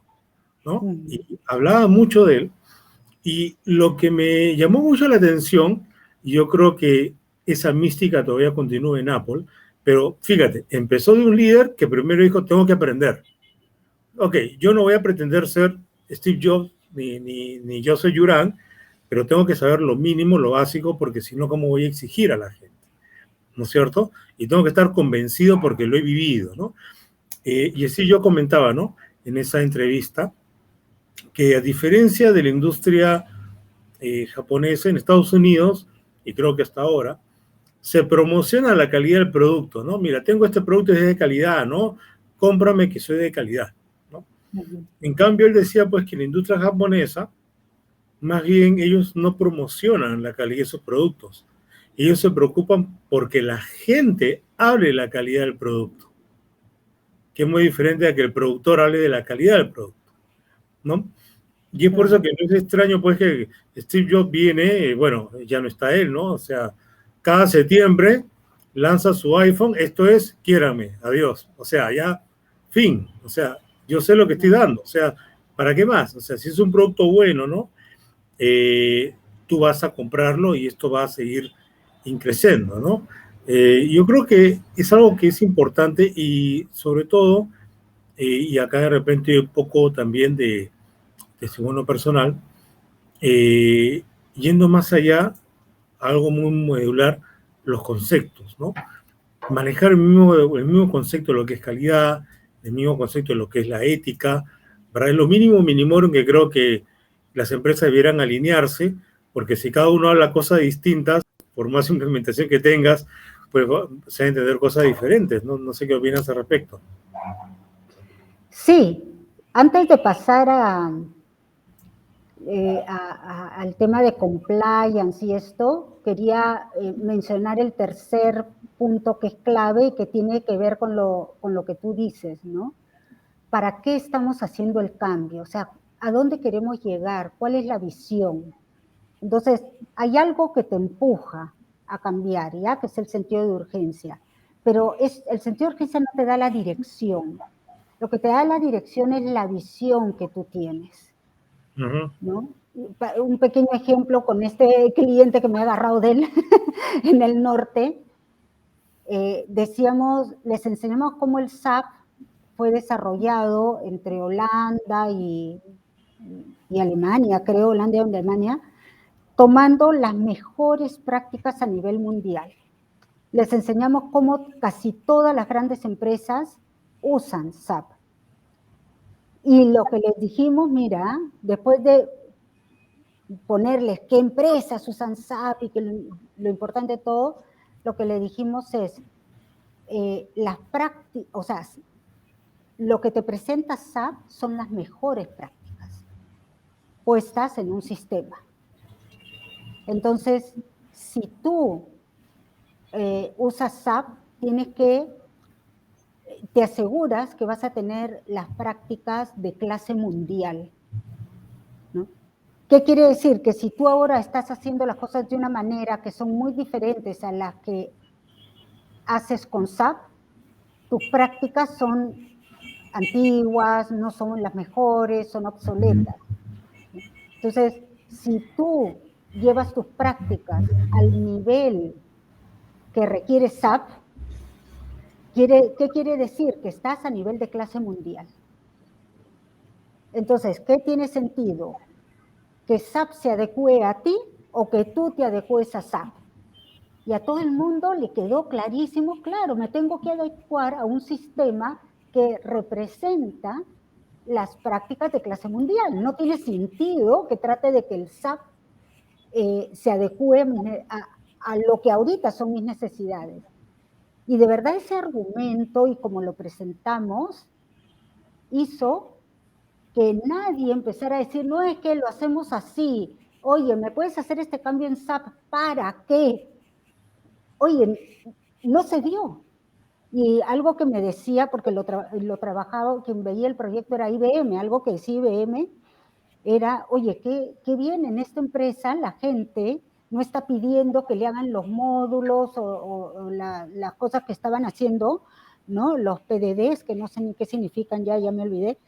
¿no? Y hablaba mucho de él. Y lo que me llamó mucho la atención, y yo creo que esa mística todavía continúa en Apple, pero fíjate, empezó de un líder que primero dijo, tengo que aprender. Ok, yo no voy a pretender ser Steve Jobs ni Joseph Juran, pero tengo que saber lo mínimo, lo básico, porque si no, ¿cómo voy a exigir a la gente? ¿No es cierto? Y tengo que estar convencido porque lo he vivido, ¿no? Y así yo comentaba, ¿no? En esa entrevista, que a diferencia de la industria japonesa, en Estados Unidos, y creo que hasta ahora, se promociona la calidad del producto, ¿no? Mira, tengo este producto es de calidad, ¿no? Cómprame que soy de calidad, ¿no? En cambio, él decía, pues, que la industria japonesa, más bien ellos no promocionan la calidad de sus productos. Ellos se preocupan porque la gente hable la calidad del producto, que es muy diferente a que el productor hable de la calidad del producto, ¿no? Y es por eso que no es extraño, pues, que Steve Jobs viene, bueno, ya no está él, ¿no? O sea, cada septiembre lanza su iPhone, esto es, quiérame, adiós. O sea, ya, fin. O sea, yo sé lo que estoy dando. O sea, ¿para qué más? O sea, si es un producto bueno, ¿no? Tú vas a comprarlo y esto va a seguir increciendo, ¿no? Yo creo que es algo que es importante y sobre todo, y acá de repente un poco también de testimonio personal, yendo más allá, algo muy modular, los conceptos, ¿no? Manejar el mismo concepto de lo que es calidad, el mismo concepto de lo que es la ética, ¿verdad? Es lo mínimo minimorum que creo que las empresas debieran alinearse, porque si cada uno habla cosas distintas, por más implementación que tengas, pues se van a entender cosas diferentes, ¿no? No sé qué opinas al respecto. Sí, antes de pasar al tema de compliance y esto, quería mencionar el tercer punto que es clave y que tiene que ver con lo que tú dices, ¿no? ¿Para qué estamos haciendo el cambio? O sea, ¿a dónde queremos llegar? ¿Cuál es la visión? Entonces, hay algo que te empuja a cambiar, ¿ya? Que es el sentido de urgencia. Pero el sentido de urgencia no te da la dirección. Lo que te da la dirección es la visión que tú tienes, ¿no? Un pequeño ejemplo con este cliente que me ha agarrado de él en el norte. Les enseñamos cómo el SAP fue desarrollado entre Holanda y Alemania, creo, Holanda y Alemania, tomando las mejores prácticas a nivel mundial. Les enseñamos cómo casi todas las grandes empresas usan SAP. Y lo que les dijimos, mira, después de ponerles qué empresas usan SAP y que lo importante de todo, lo que le dijimos es, las prácticas, o sea, lo que te presenta SAP son las mejores prácticas puestas en un sistema. Entonces, si tú usas SAP, te aseguras que vas a tener las prácticas de clase mundial, ¿no? ¿Qué quiere decir? Que si tú ahora estás haciendo las cosas de una manera que son muy diferentes a las que haces con SAP, tus prácticas son antiguas, no son las mejores, son obsoletas. Entonces, si tú llevas tus prácticas al nivel que requiere SAP, ¿qué quiere decir? Que estás a nivel de clase mundial. Entonces, ¿qué tiene sentido? ¿Que SAP se adecue a ti o que tú te adecues a SAP? Y a todo el mundo le quedó clarísimo, claro, me tengo que adecuar a un sistema que representa las prácticas de clase mundial. No tiene sentido que trate de que el SAP se adecue a lo que ahorita son mis necesidades. Y de verdad ese argumento y como lo presentamos hizo que nadie empezara a decir, no es que lo hacemos así, oye, ¿me puedes hacer este cambio en SAP? ¿Para qué? Oye, no se dio. Y algo que me decía, porque lo trabajaba, quien veía el proyecto era IBM, algo que decía IBM era, oye, qué bien, en esta empresa la gente no está pidiendo que le hagan los módulos o las cosas que estaban haciendo, ¿no? Los PDDs, que no sé ni qué significan, ya me olvidé,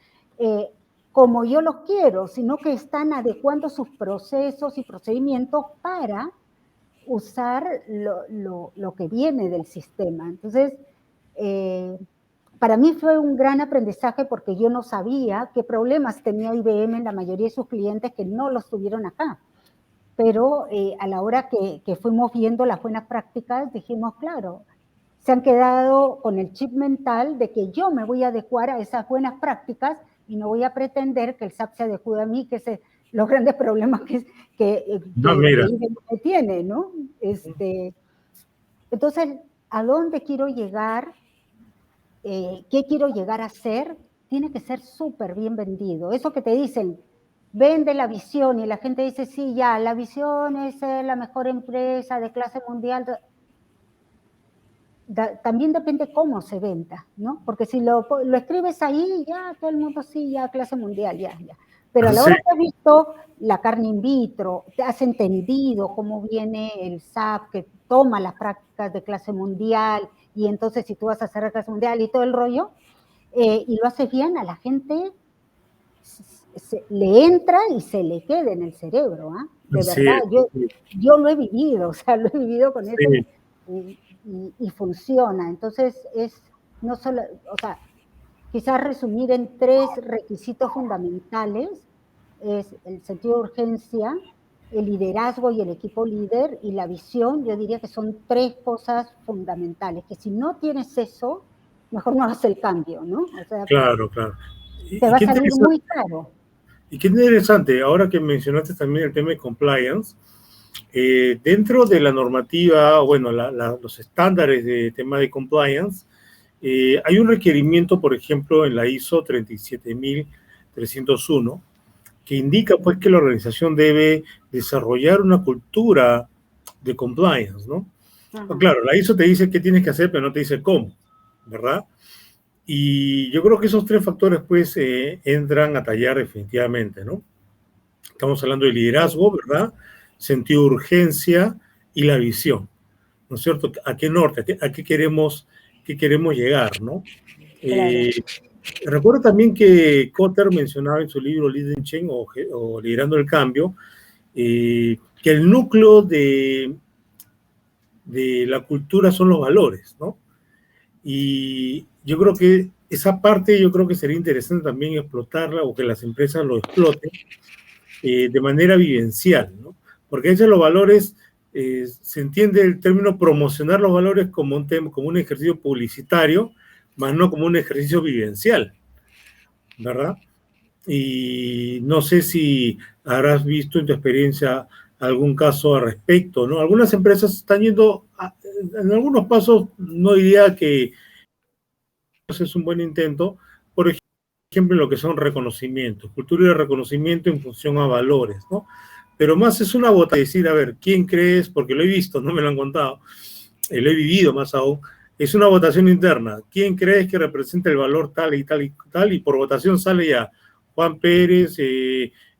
como yo los quiero, sino que están adecuando sus procesos y procedimientos para usar lo que viene del sistema. Entonces, para mí fue un gran aprendizaje porque yo no sabía qué problemas tenía IBM en la mayoría de sus clientes que no los tuvieron acá. Pero a la hora que fuimos viendo las buenas prácticas, dijimos, claro, se han quedado con el chip mental de que yo me voy a adecuar a esas buenas prácticas y no voy a pretender que el SAP se adecue a mí, que es los grandes problemas que IBM tiene, ¿no? Entonces, ¿a dónde quiero llegar? ¿Qué quiero llegar a ser? Tiene que ser súper bien vendido. Eso que te dicen, vende la visión y la gente dice, sí, ya, la visión es ser la mejor empresa de clase mundial. También depende cómo se venda, ¿no? Porque si lo escribes ahí, ya todo el mundo sí, ya clase mundial, ya. Pero a la hora que has visto la carne in vitro, te has entendido cómo viene el SAP, que toma las prácticas de clase mundial, y entonces si tú vas a hacer clase mundial y todo el rollo, y lo haces bien, a la gente le entra y se le queda en el cerebro, ¿eh? De verdad, yo lo he vivido, o sea, lo he vivido con eso y funciona. Entonces es no solo, o sea, quizás resumir en 3 requisitos fundamentales, es el sentido de urgencia, el liderazgo y el equipo líder, y la visión. Yo diría que son 3 cosas fundamentales, que si no tienes eso, mejor no hagas el cambio, ¿no? O sea, claro. Te va a salir muy caro. Y qué interesante, ahora que mencionaste también el tema de compliance, dentro de la normativa, bueno, los estándares de tema de compliance, hay un requerimiento, por ejemplo, en la ISO 37301, que indica pues que la organización debe desarrollar una cultura de compliance, ¿no? Ajá. Claro, la ISO te dice qué tienes que hacer, pero no te dice cómo, ¿verdad? Y yo creo que esos tres factores pues entran a tallar definitivamente, ¿no? Estamos hablando de liderazgo, ¿verdad? Sentido de urgencia y la visión, ¿no es cierto? ¿A qué norte? ¿A qué queremos llegar, ¿no? Claro. Recuerdo también que Kotter mencionaba en su libro Leading Change o Liderando el Cambio, que el núcleo de la cultura son los valores, ¿no? Y yo creo que esa parte, yo creo que sería interesante también explotarla o que las empresas lo exploten de manera vivencial, ¿no? Porque a veces los valores, se entiende el término promocionar los valores como como un ejercicio publicitario, más no como un ejercicio vivencial, ¿verdad? Y no sé si habrás visto en tu experiencia algún caso al respecto, ¿no? Algunas empresas están yendo, en algunos pasos, no diría que es un buen intento, por ejemplo, en lo que son reconocimientos, cultura de reconocimiento en función a valores, ¿no? Pero más es una bota de decir, a ver, ¿quién crees? Porque lo he visto, no me lo han contado, lo he vivido más aún, es una votación interna. ¿Quién crees que representa el valor tal y tal y tal? Y por votación sale ya Juan Pérez,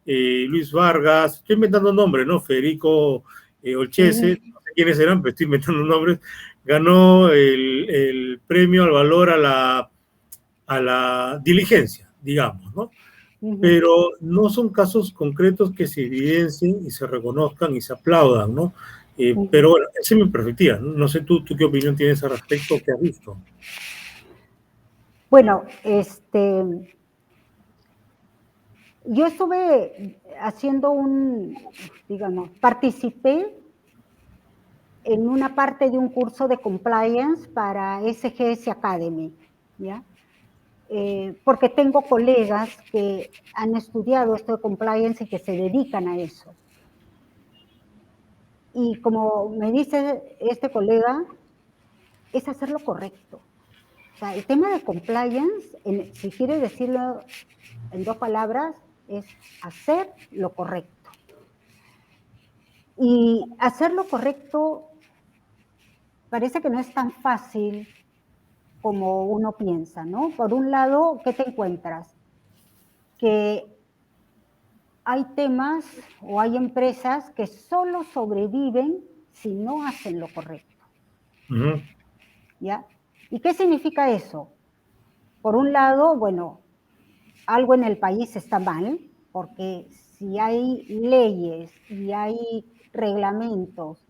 Luis Vargas, estoy inventando nombres, ¿no? Federico Olchese, no sé quiénes eran, pero estoy inventando nombres, ganó el premio al valor a la diligencia, digamos, ¿no? Pero no son casos concretos que se evidencien y se reconozcan y se aplaudan, ¿no? Pero bueno, esa es mi perspectiva. No sé tú qué opinión tienes al respecto, qué has visto. Bueno, yo estuve haciendo digamos, participé en una parte de un curso de compliance para SGS Academy, ¿ya? Porque tengo colegas que han estudiado esto de compliance y que se dedican a eso. Y como me dice este colega, es hacer lo correcto. O sea, el tema de compliance, si quiere decirlo en 2 palabras, es hacer lo correcto. Y hacer lo correcto parece que no es tan fácil como uno piensa, ¿no? Por un lado, ¿qué te encuentras? Que hay temas o hay empresas que solo sobreviven si no hacen lo correcto. ¿Ya? ¿Y qué significa eso? Por un lado, bueno, algo en el país está mal, porque si hay leyes y hay reglamentos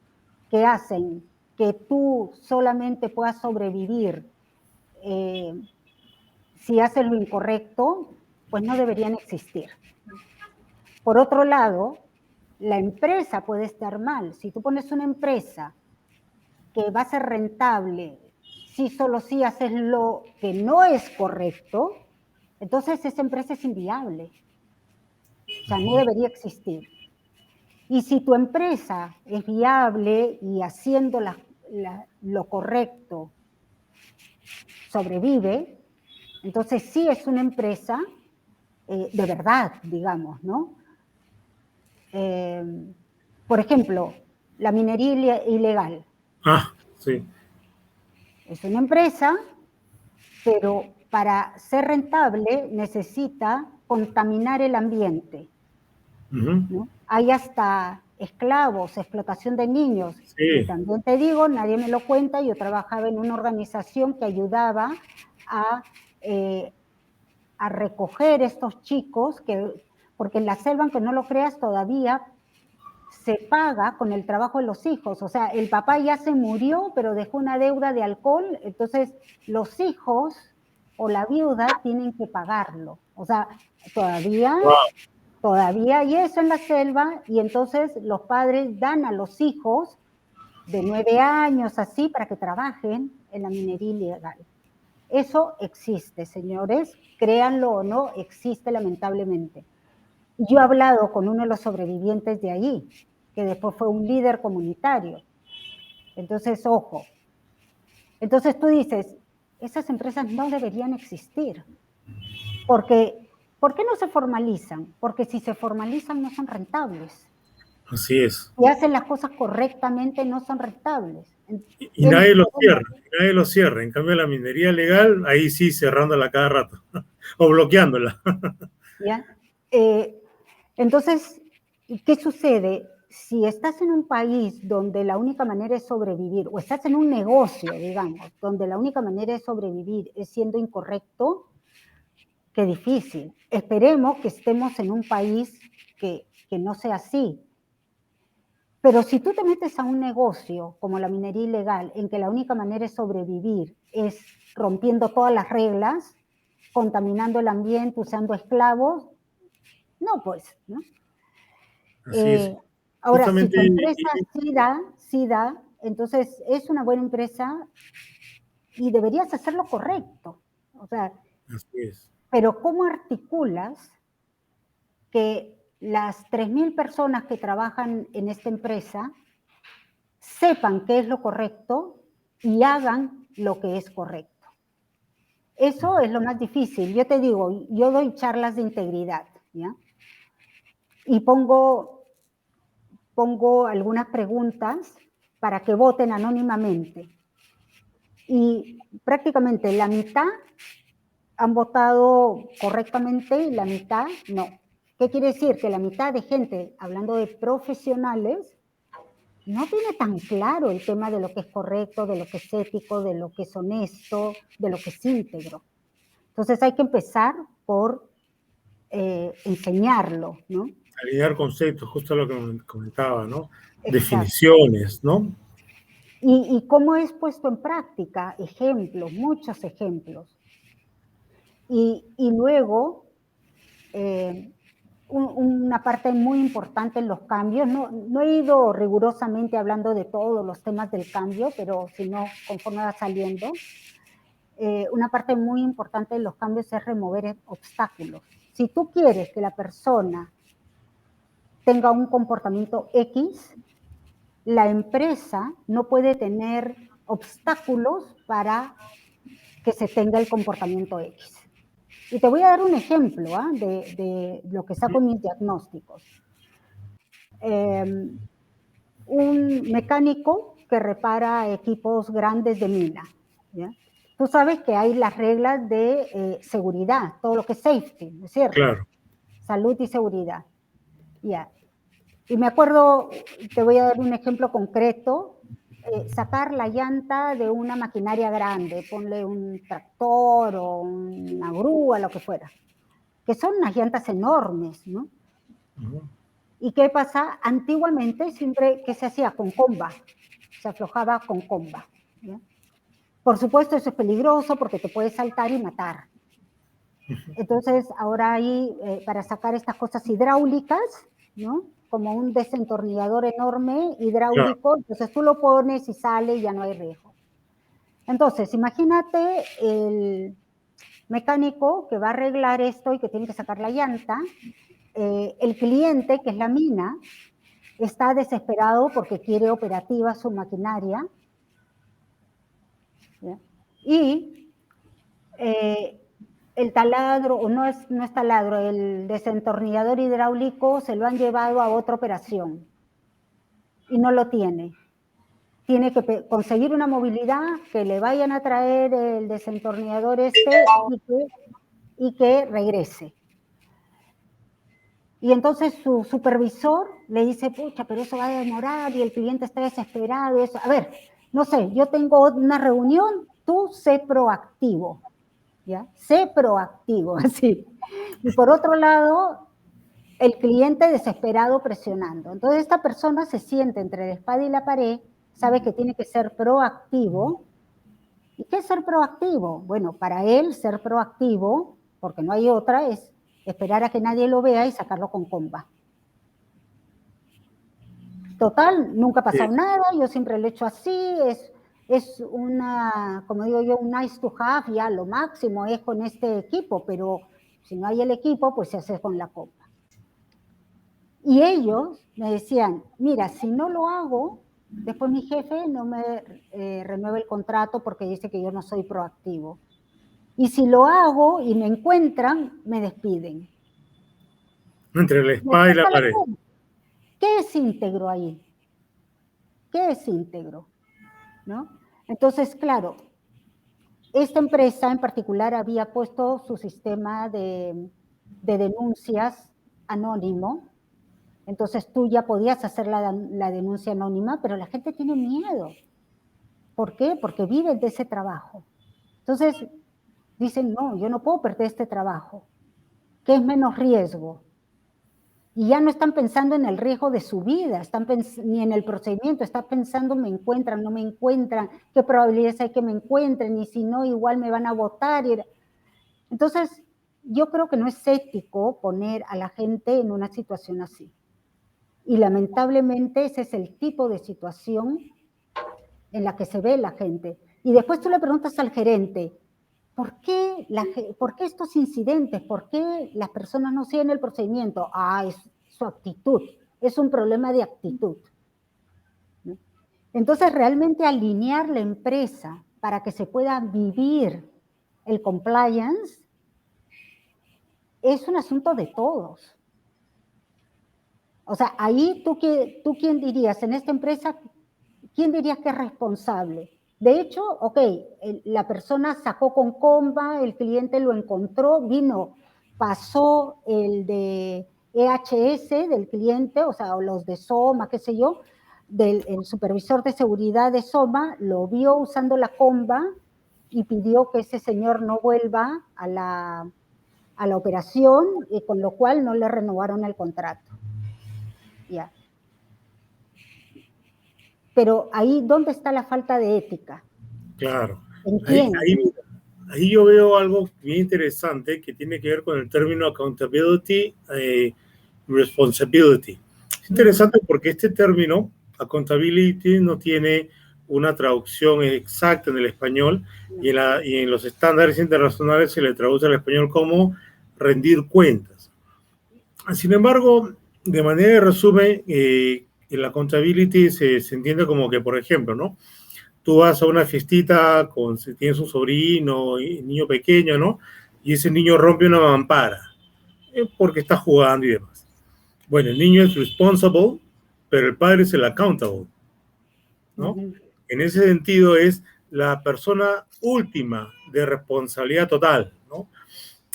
que hacen que tú solamente puedas sobrevivir si haces lo incorrecto, pues no deberían existir. Por otro lado, la empresa puede estar mal. Si tú pones una empresa que va a ser rentable si solo si haces lo que no es correcto, entonces esa empresa es inviable. O sea, no debería existir. Y si tu empresa es viable y haciendo lo correcto sobrevive, entonces sí es una empresa de verdad, digamos, ¿no? Por ejemplo, la minería ilegal. Sí. Es una empresa, pero para ser rentable necesita contaminar el ambiente. ¿No? Hay hasta esclavos, explotación de niños. Sí. Y también te digo, nadie me lo cuenta, yo trabajaba en una organización que ayudaba a recoger estos chicos, porque en la selva, aunque no lo creas, todavía se paga con el trabajo de los hijos. O sea, el papá ya se murió, pero dejó una deuda de alcohol, entonces los hijos o la viuda tienen que pagarlo. O sea, todavía hay eso en la selva, y entonces los padres dan a los hijos de 9 años así para que trabajen en la minería ilegal. Eso existe, señores, créanlo o no, existe lamentablemente. Yo he hablado con uno de los sobrevivientes de ahí, que después fue un líder comunitario. Entonces, ojo. Entonces tú dices, esas empresas no deberían existir. Porque, ¿por qué no se formalizan? Porque si se formalizan no son rentables. Así es. Si hacen las cosas correctamente no son rentables. Y nadie lo cierra, nadie lo cierra. En cambio, la minería legal, ahí sí, cerrándola cada rato o bloqueándola. ¿Ya? Entonces, ¿qué sucede? Si estás en un país donde la única manera es sobrevivir, o estás en un negocio, digamos, donde la única manera de sobrevivir es siendo incorrecto, qué difícil. Esperemos que estemos en un país que no sea así. Pero si tú te metes a un negocio como la minería ilegal, en que la única manera de sobrevivir es rompiendo todas las reglas, contaminando el ambiente, usando esclavos, no, pues, ¿no? Así es. Ahora, si Justamente, tu empresa sí da, entonces es una buena empresa y deberías hacer lo correcto. O sea, así es. pero ¿cómo articulas que las 3.000 personas que trabajan en esta empresa sepan qué es lo correcto y hagan lo que es correcto? Eso es lo más difícil. Yo te digo, yo doy charlas de integridad, ¿ya? Y pongo algunas preguntas para que voten anónimamente. Y prácticamente la mitad han votado correctamente y la mitad no. ¿Qué quiere decir? Que la mitad de gente, hablando de profesionales, no tiene tan claro el tema de lo que es correcto, de lo que es ético, de lo que es honesto, de lo que es íntegro. Entonces hay que empezar por enseñarlo, ¿no? Alinear conceptos, justo lo que comentaba, ¿no? Exacto. Definiciones, ¿no? Y cómo es puesto en práctica, ejemplos, muchos ejemplos. Y luego, una parte muy importante en los cambios, no he ido rigurosamente hablando de todos los temas del cambio, pero si no, conforme va saliendo, una parte muy importante de los cambios es remover obstáculos. Si tú quieres que la persona tenga un comportamiento X, la empresa no puede tener obstáculos para que se tenga el comportamiento X. Y te voy a dar un ejemplo de lo que saco en mis diagnósticos. Un mecánico que repara equipos grandes de mina, ¿ya? Tú sabes que hay las reglas de seguridad, todo lo que es safety, ¿no es cierto? Claro. Salud y seguridad. Ya. Y me acuerdo, te voy a dar un ejemplo concreto, sacar la llanta de una maquinaria grande, ponle un tractor o una grúa, lo que fuera, que son unas llantas enormes, ¿no? Uh-huh. ¿Y qué pasa? Antiguamente siempre que se hacía con comba, se aflojaba con comba, ¿ya? Por supuesto eso es peligroso porque te puede saltar y matar. Entonces ahora hay, para sacar estas cosas hidráulicas, ¿no? Como un desentornillador enorme hidráulico, claro. Entonces tú lo pones y sale y ya no hay riesgo. Entonces, imagínate el mecánico que va a arreglar esto y que tiene que sacar la llanta, el cliente, que es la mina, está desesperado porque quiere operativa su maquinaria, ¿ya? Y el taladro, o no es taladro, el desentornillador hidráulico se lo han llevado a otra operación y no lo tiene. Tiene que conseguir una movilidad, que le vayan a traer el desentornillador y que regrese. Y entonces su supervisor le dice, pucha, pero eso va a demorar y el cliente está desesperado. Eso. A ver, no sé, yo tengo una reunión, tú sé proactivo, ¿ya? Sé proactivo, así. Y por otro lado, el cliente desesperado presionando. Entonces esta persona se siente entre la espada y la pared, sabe que tiene que ser proactivo. ¿Y qué es ser proactivo? Bueno, para él ser proactivo, porque no hay otra, es esperar a que nadie lo vea y sacarlo con comba. Total, nunca ha pasado nada, yo siempre lo he hecho así, es una, como digo yo, un nice to have, ya lo máximo es con este equipo, pero si no hay el equipo, pues se hace con la comba. Y ellos me decían, mira, si no lo hago, después mi jefe no me renueva el contrato porque dice que yo no soy proactivo. Y si lo hago y me encuentran, me despiden. Entre la espada y la pared. ¿Qué es íntegro ahí? ¿Qué es íntegro? ¿No? Entonces, claro, esta empresa en particular había puesto su sistema de denuncias anónimo. Entonces tú ya podías hacer la denuncia anónima, pero la gente tiene miedo. ¿Por qué? Porque viven de ese trabajo. Entonces dicen, no, yo no puedo perder este trabajo. ¿Qué es menos riesgo? Y ya no están pensando en el riesgo de su vida, ni en el procedimiento, están pensando, me encuentran, no me encuentran, qué probabilidades hay que me encuentren, y si no, igual me van a votar. Entonces, yo creo que no es ético poner a la gente en una situación así. Y lamentablemente ese es el tipo de situación en la que se ve la gente. Y después tú le preguntas al gerente, ¿por qué estos incidentes? ¿Por qué las personas no siguen el procedimiento? Ah, es su actitud, es un problema de actitud. Entonces, realmente alinear la empresa para que se pueda vivir el compliance es un asunto de todos. O sea, ahí tú quién dirías, en esta empresa, ¿quién dirías que es responsable? De hecho, ok, la persona sacó con comba, el cliente lo encontró, vino, pasó el de EHS del cliente, o sea, o los de SOMA, qué sé yo, el supervisor de seguridad de SOMA lo vio usando la comba y pidió que ese señor no vuelva a la operación, y con lo cual no le renovaron el contrato. Ya. Pero ahí, ¿dónde está la falta de ética? Claro. ¿En quién? Ahí yo veo algo bien interesante que tiene que ver con el término accountability y responsibility. Es interesante porque este término, accountability, no tiene una traducción exacta en el español y en los estándares internacionales se le traduce al español como rendir cuentas. Sin embargo, de manera de resumen, la accountability se entiende como que, por ejemplo, ¿no? Tú vas a una fiestita si tienes un sobrino, niño pequeño, ¿no? Y ese niño rompe una mampara porque está jugando y demás. Bueno, el niño es responsible, pero el padre es el accountable, ¿no? En ese sentido es la persona última de responsabilidad total, ¿no?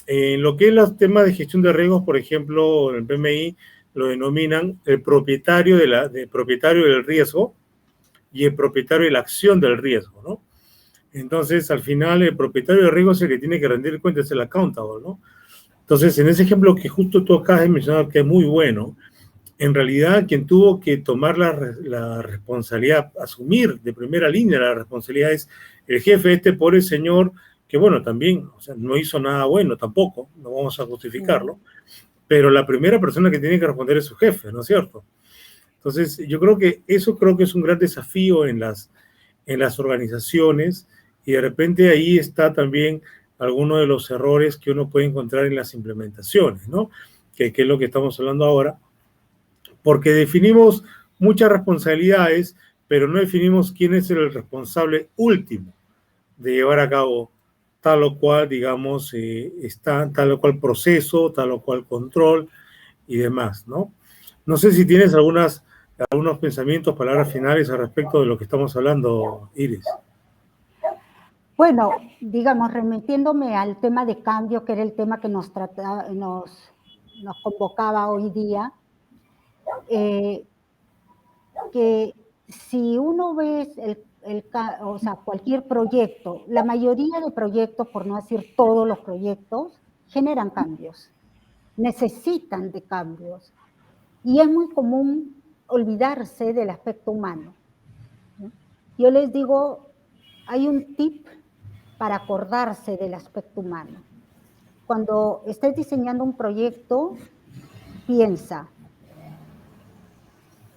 En lo que es los temas de gestión de riesgos, por ejemplo, en el PMI lo denominan el propietario propietario del riesgo y el propietario de la acción del riesgo, ¿no? Entonces, al final, el propietario del riesgo es el que tiene que rendir cuentas, es el accountable, ¿no? Entonces, en ese ejemplo que justo tú acabas de mencionar, que es muy bueno, en realidad quien tuvo que tomar la responsabilidad, asumir de primera línea la responsabilidad es el jefe, este pobre señor, que bueno, también, o sea, no hizo nada bueno tampoco, no vamos a justificarlo, pero la primera persona que tiene que responder es su jefe, ¿no es cierto? Entonces, yo creo que eso es un gran desafío en las organizaciones y de repente ahí está también alguno de los errores que uno puede encontrar en las implementaciones, ¿no? Que es lo que estamos hablando ahora, porque definimos muchas responsabilidades, pero no definimos quién es el responsable último de llevar a cabo tal o cual, digamos, tal o cual proceso, tal o cual control y demás, ¿no? No sé si tienes algunos pensamientos, palabras finales al respecto de lo que estamos hablando, Iris. Bueno, digamos, remitiéndome al tema de cambio, que era el tema que nos convocaba hoy día, que si uno ve o sea, cualquier proyecto, la mayoría de proyectos, por no decir todos los proyectos, generan cambios, necesitan de cambios. Y es muy común olvidarse del aspecto humano. Yo les digo, hay un tip para acordarse del aspecto humano. Cuando estés diseñando un proyecto, piensa,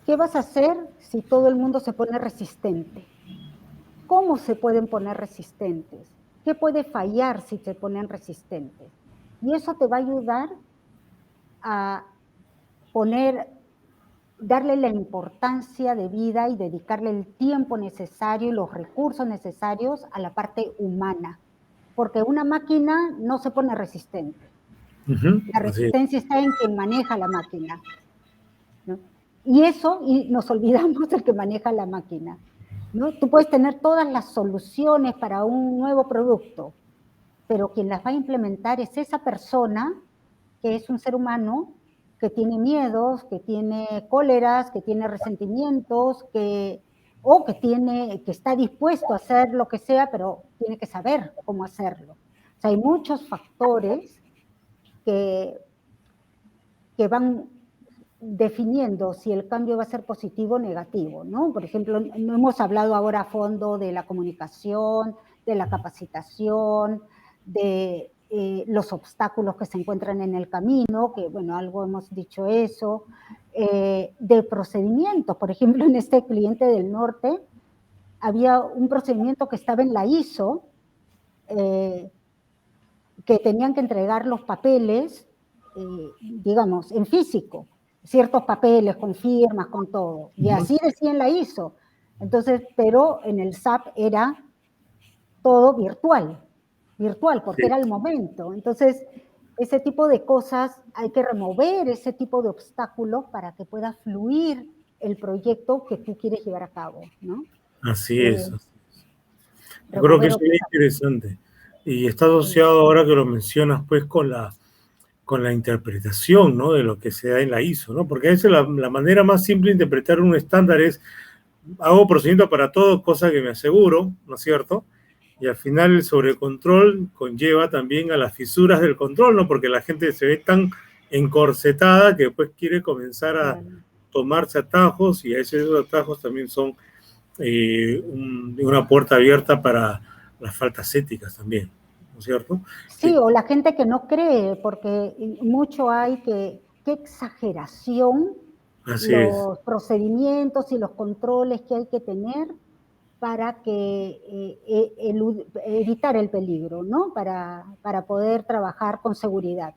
¿qué vas a hacer si todo el mundo se pone resistente? ¿Cómo se pueden poner resistentes? ¿Qué puede fallar si se ponen resistentes? Y eso te va a ayudar a poner darle la importancia de vida y dedicarle el tiempo necesario y los recursos necesarios a la parte humana, porque una máquina no se pone resistente. La resistencia está en quien maneja la máquina, ¿no? Y nos olvidamos del que maneja la máquina, ¿no? Tú puedes tener todas las soluciones para un nuevo producto, pero quien las va a implementar es esa persona que es un ser humano que tiene miedos, que tiene cóleras, que tiene resentimientos, que está dispuesto a hacer lo que sea, pero tiene que saber cómo hacerlo. O sea, hay muchos factores que van definiendo si el cambio va a ser positivo o negativo, ¿no? Por ejemplo, no hemos hablado ahora a fondo de la comunicación, de la capacitación, de los obstáculos que se encuentran en el camino, que bueno, algo hemos dicho eso, de procedimientos. Por ejemplo, en este cliente del norte había un procedimiento que estaba en la ISO, que tenían que entregar los papeles, digamos, en físico, ciertos papeles con firmas, con todo, y así decían la ISO. Entonces, pero en el SAP era todo virtual, porque era el momento. Entonces, ese tipo de cosas, hay que remover ese tipo de obstáculos para que pueda fluir el proyecto que tú quieres llevar a cabo, ¿no? Así es. Yo creo que eso es interesante. Y está asociado, ahora que lo mencionas, pues, con la interpretación, ¿no?, de lo que se da en la ISO, ¿no? Porque a veces la manera más simple de interpretar un estándar es, hago procedimiento para todo, cosa que me aseguro, ¿no es cierto? Y al final el sobrecontrol conlleva también a las fisuras del control, ¿no? Porque la gente se ve tan encorsetada que después quiere comenzar a tomarse atajos, y a veces esos atajos también son una puerta abierta para las faltas éticas también, ¿no es cierto? Sí, o la gente que no cree, porque mucho hay qué exageración. Así los procedimientos y los controles que hay que tener para evitar el peligro, ¿no? Para poder trabajar con seguridad.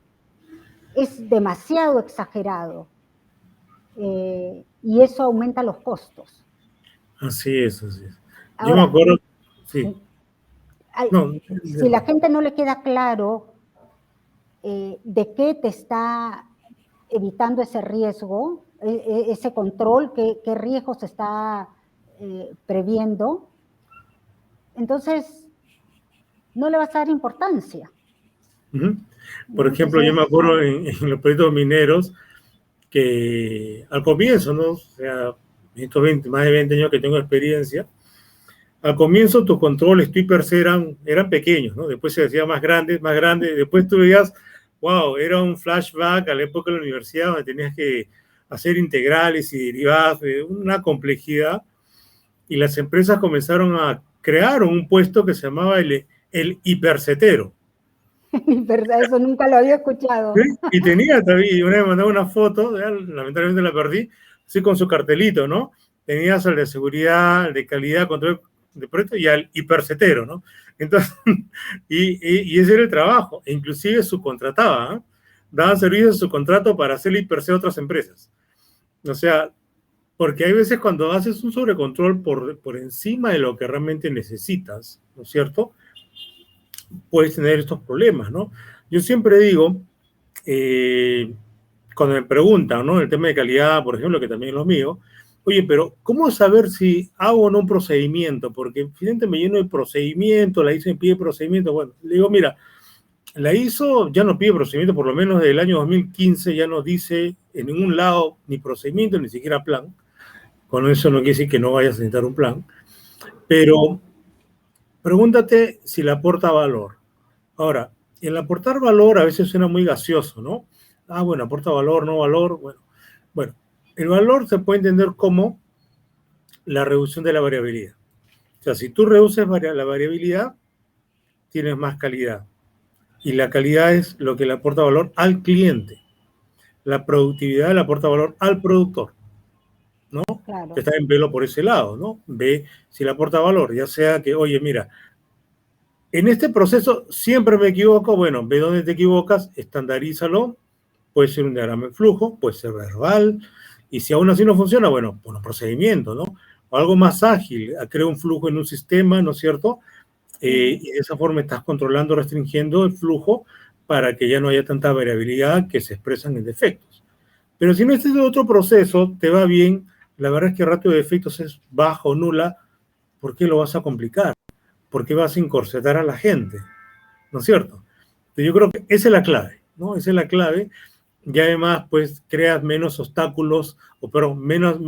Es demasiado exagerado, y eso aumenta los costos. Así es, así es. Ahora, yo me acuerdo, sí. Si la gente no le queda claro de qué te está evitando ese riesgo, ese control, qué riesgo se está previendo, entonces no le vas a dar importancia. Por ejemplo, yo me acuerdo en los proyectos mineros que al comienzo, ¿no? O sea, estos más de 20 años que tengo experiencia, al comienzo tus controles, tu IPRC eran pequeños, ¿no? Después se hacía más grandes, después tú veías, wow, era un flashback a la época de la universidad donde tenías que hacer integrales y derivadas, una complejidad, y las empresas comenzaron a crear un puesto que se llamaba el hipercetero. ¿Verdad? Eso nunca lo había escuchado. ¿Sí? Y tenía también, una vez me mandaba una foto, lamentablemente la perdí, así con su cartelito, ¿no? Tenías al de seguridad, al de calidad, control de proyecto y al hipercetero, ¿no? Entonces, y ese era el trabajo, e inclusive subcontrataba, ¿eh? Daban servicios de subcontrato para hacer el hiperc a otras empresas. O sea, porque hay veces cuando haces un sobrecontrol por encima de lo que realmente necesitas, ¿no es cierto?, puedes tener estos problemas, ¿no? Yo siempre digo, cuando me preguntan, ¿no?, el tema de calidad, por ejemplo, que también es lo mío, oye, pero ¿cómo saber si hago o no un procedimiento? Porque finalmente me lleno de procedimiento, la ISO me pide procedimiento. Bueno, le digo, mira, la ISO ya no pide procedimiento, por lo menos desde el año 2015 ya no dice en ningún lado ni procedimiento, ni siquiera plan. Con eso no quiere decir que no vayas a necesitar un plan. Pero pregúntate si le aporta valor. Ahora, el aportar valor a veces suena muy gaseoso, ¿no? Ah, bueno, aporta valor, no valor. Bueno, el valor se puede entender como la reducción de la variabilidad. O sea, si tú reduces la variabilidad, tienes más calidad. Y la calidad es lo que le aporta valor al cliente. La productividad le aporta valor al productor, ¿no? Claro. Que está en velo por ese lado, ¿no? Ve si le aporta valor, ya sea que, oye, mira, en este proceso siempre me equivoco, bueno, ve dónde te equivocas, estandarízalo, puede ser un diagrama de flujo, puede ser verbal, Y si aún así no funciona, bueno, por un procedimiento, ¿no? O algo más ágil, crea un flujo en un sistema, ¿no es cierto? Y de esa forma estás controlando, restringiendo el flujo para que ya no haya tanta variabilidad que se expresan en defectos. Pero si no, este es otro proceso, te va bien, la verdad es que el ratio de defectos es bajo o nula, ¿por qué lo vas a complicar? ¿Por qué vas a encorsetar a la gente? ¿No es cierto? Yo creo que esa es la clave, ¿no? Esa es la clave. Y además, pues, creas menos obstáculos, o pero menos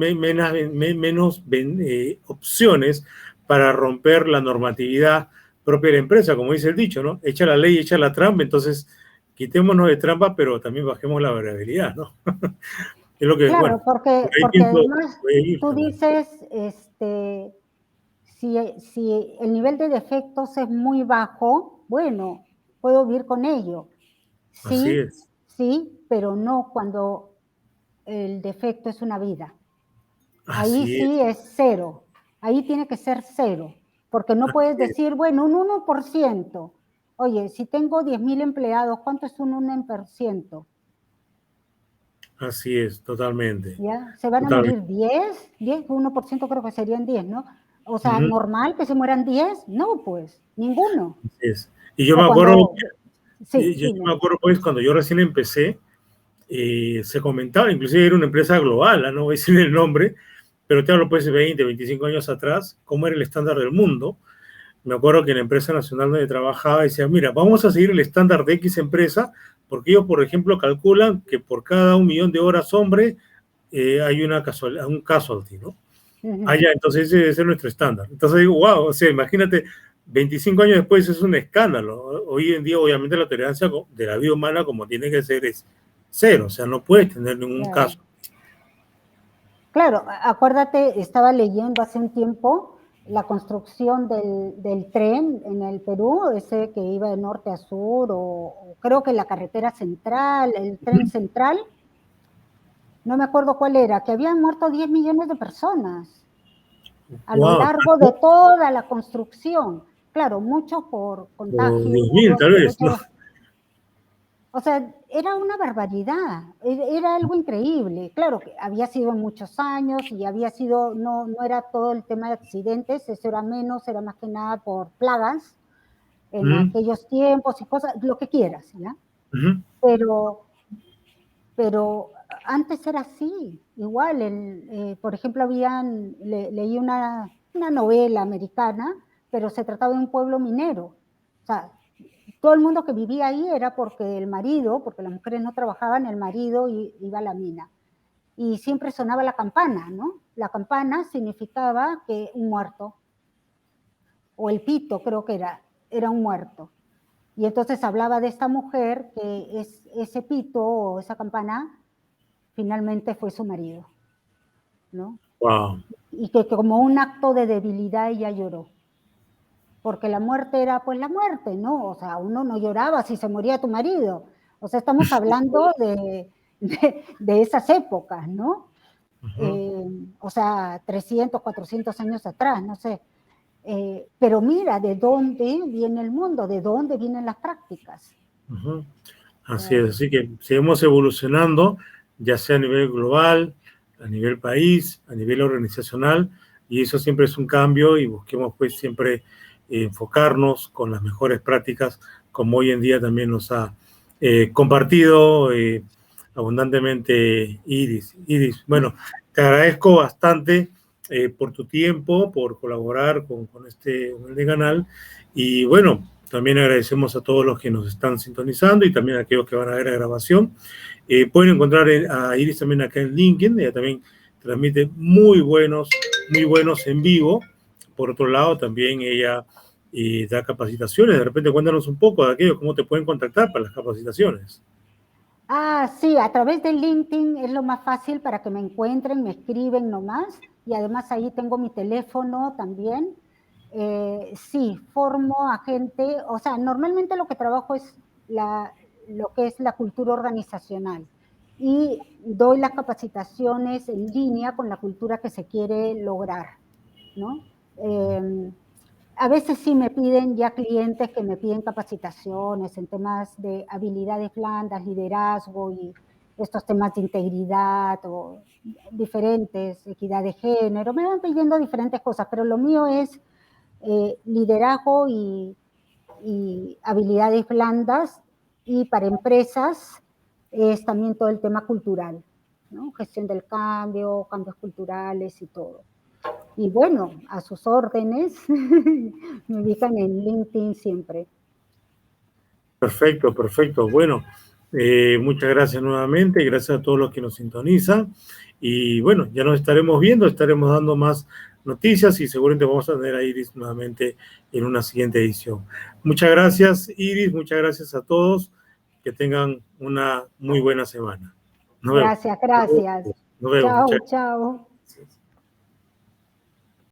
opciones para romper la normatividad propia de la empresa, como dice el dicho, ¿no? Echa la ley, echa la trampa, entonces quitémonos de trampa, pero también bajemos la variabilidad, ¿no? Es lo que, bueno, Claro, porque, por ahí porque pienso, además voy a ir tú también. dices, si el nivel de defectos es muy bajo, bueno, puedo vivir con ello. Así Sí, es, sí, pero no cuando el defecto es una vida. Ahí así sí es, es cero. Ahí tiene que ser cero. Porque no puedes así es, decir, bueno, un 1%. Oye, si tengo 10.000 empleados, ¿cuánto es un 1%? así es, totalmente, ¿Ya? ¿Se van a totalmente. morir 10? 10, 1% creo que serían 10, ¿no? O sea, Ujú, ¿normal que se mueran 10? No, pues, ninguno. así es. Y yo O me cuando, acuerdo, sí, dime. pues, cuando yo recién empecé, se comentaba, inclusive era una empresa global, ¿no? No voy a decir el nombre, pero te hablo pues 20, 25 años atrás, cómo era el estándar del mundo. Me acuerdo que en la empresa nacional donde trabajaba decía, mira, vamos a seguir el estándar de X empresa, porque ellos, por ejemplo, calculan que por cada 1 millón de horas hombre hay un casualty, ¿no? Ah, Ujú. ya, entonces ese debe ser nuestro estándar. Entonces digo, wow, o sea, imagínate, 25 años después es un escándalo. Hoy en día, obviamente, la tolerancia de la vida humana, como tiene que ser, es cero, o sea, no puedes tener ningún Claro. caso. Claro, acuérdate, estaba leyendo hace un tiempo la construcción del tren en el Perú, ese que iba de norte a sur, o creo que la carretera central, el tren central, no me acuerdo cuál era, que habían muerto 10 millones de personas a lo Wow, largo de toda la construcción. Claro, muchos por o contagios, 10.000 tal vez, ¿no? muchos. O sea, era una barbaridad, era algo increíble. Claro que había sido muchos años y había sido, no era todo el tema de accidentes, eso era menos, era más que nada por plagas en ¿Mm? aquellos tiempos y cosas, lo que quieras, ¿ya? Ujú. Pero, pero antes era así, igual, por ejemplo, leí una novela americana, pero se trataba de un pueblo minero. O sea, todo el mundo que vivía ahí era porque el marido, porque las mujeres no trabajaban, el marido iba a la mina. Y siempre sonaba la campana, ¿no? La campana significaba que un muerto, o el pito creo que era un muerto. Y entonces hablaba de esta mujer que ese pito o esa campana finalmente fue su marido, ¿no? Wow. Y que como un acto de debilidad ella lloró. Porque la muerte era pues la muerte, ¿no? O sea, uno no lloraba si se moría tu marido. O sea, estamos hablando de esas épocas, ¿no? Ujú, O sea, 300, 400 años atrás, no sé. Pero mira, ¿de dónde viene el mundo? ¿De dónde vienen las prácticas? ujú. Así es, así que seguimos evolucionando, ya sea a nivel global, a nivel país, a nivel organizacional, y eso siempre es un cambio y busquemos pues siempre enfocarnos con las mejores prácticas, como hoy en día también nos ha compartido abundantemente Iris. Iris, bueno, te agradezco bastante por tu tiempo, por colaborar con este humilde canal, y bueno, también agradecemos a todos los que nos están sintonizando y también a aquellos que van a ver la grabación. Pueden encontrar a Iris también acá en LinkedIn. Ella también transmite muy buenos en vivo. Por otro lado, también ella da capacitaciones. De repente, cuéntanos un poco de aquello, cómo te pueden contactar para las capacitaciones. Sí, a través de LinkedIn es lo más fácil para que me encuentren, me escriben nomás, y además ahí tengo mi teléfono también. Sí, formo a gente, o sea, normalmente lo que trabajo es lo que es la cultura organizacional y doy las capacitaciones en línea con la cultura que se quiere lograr, ¿no? A veces sí me piden ya clientes que me piden capacitaciones en temas de habilidades blandas, liderazgo estos temas de integridad o diferentes, equidad de género, me van pidiendo diferentes cosas, pero lo mío es liderazgo y habilidades blandas, y para empresas es también todo el tema cultural, ¿no? Gestión del cambio, cambios culturales y todo. Y bueno, a sus órdenes, me ubican en LinkedIn siempre. Perfecto, perfecto. Bueno, muchas gracias nuevamente, gracias a todos los que nos sintonizan. Y bueno, ya nos estaremos viendo, estaremos dando más noticias y seguramente vamos a tener a Iris nuevamente en una siguiente edición. Muchas gracias, Iris, muchas gracias a todos. Que tengan una muy buena semana. Nos vemos. Gracias, gracias. Nos vemos. Chao, chao.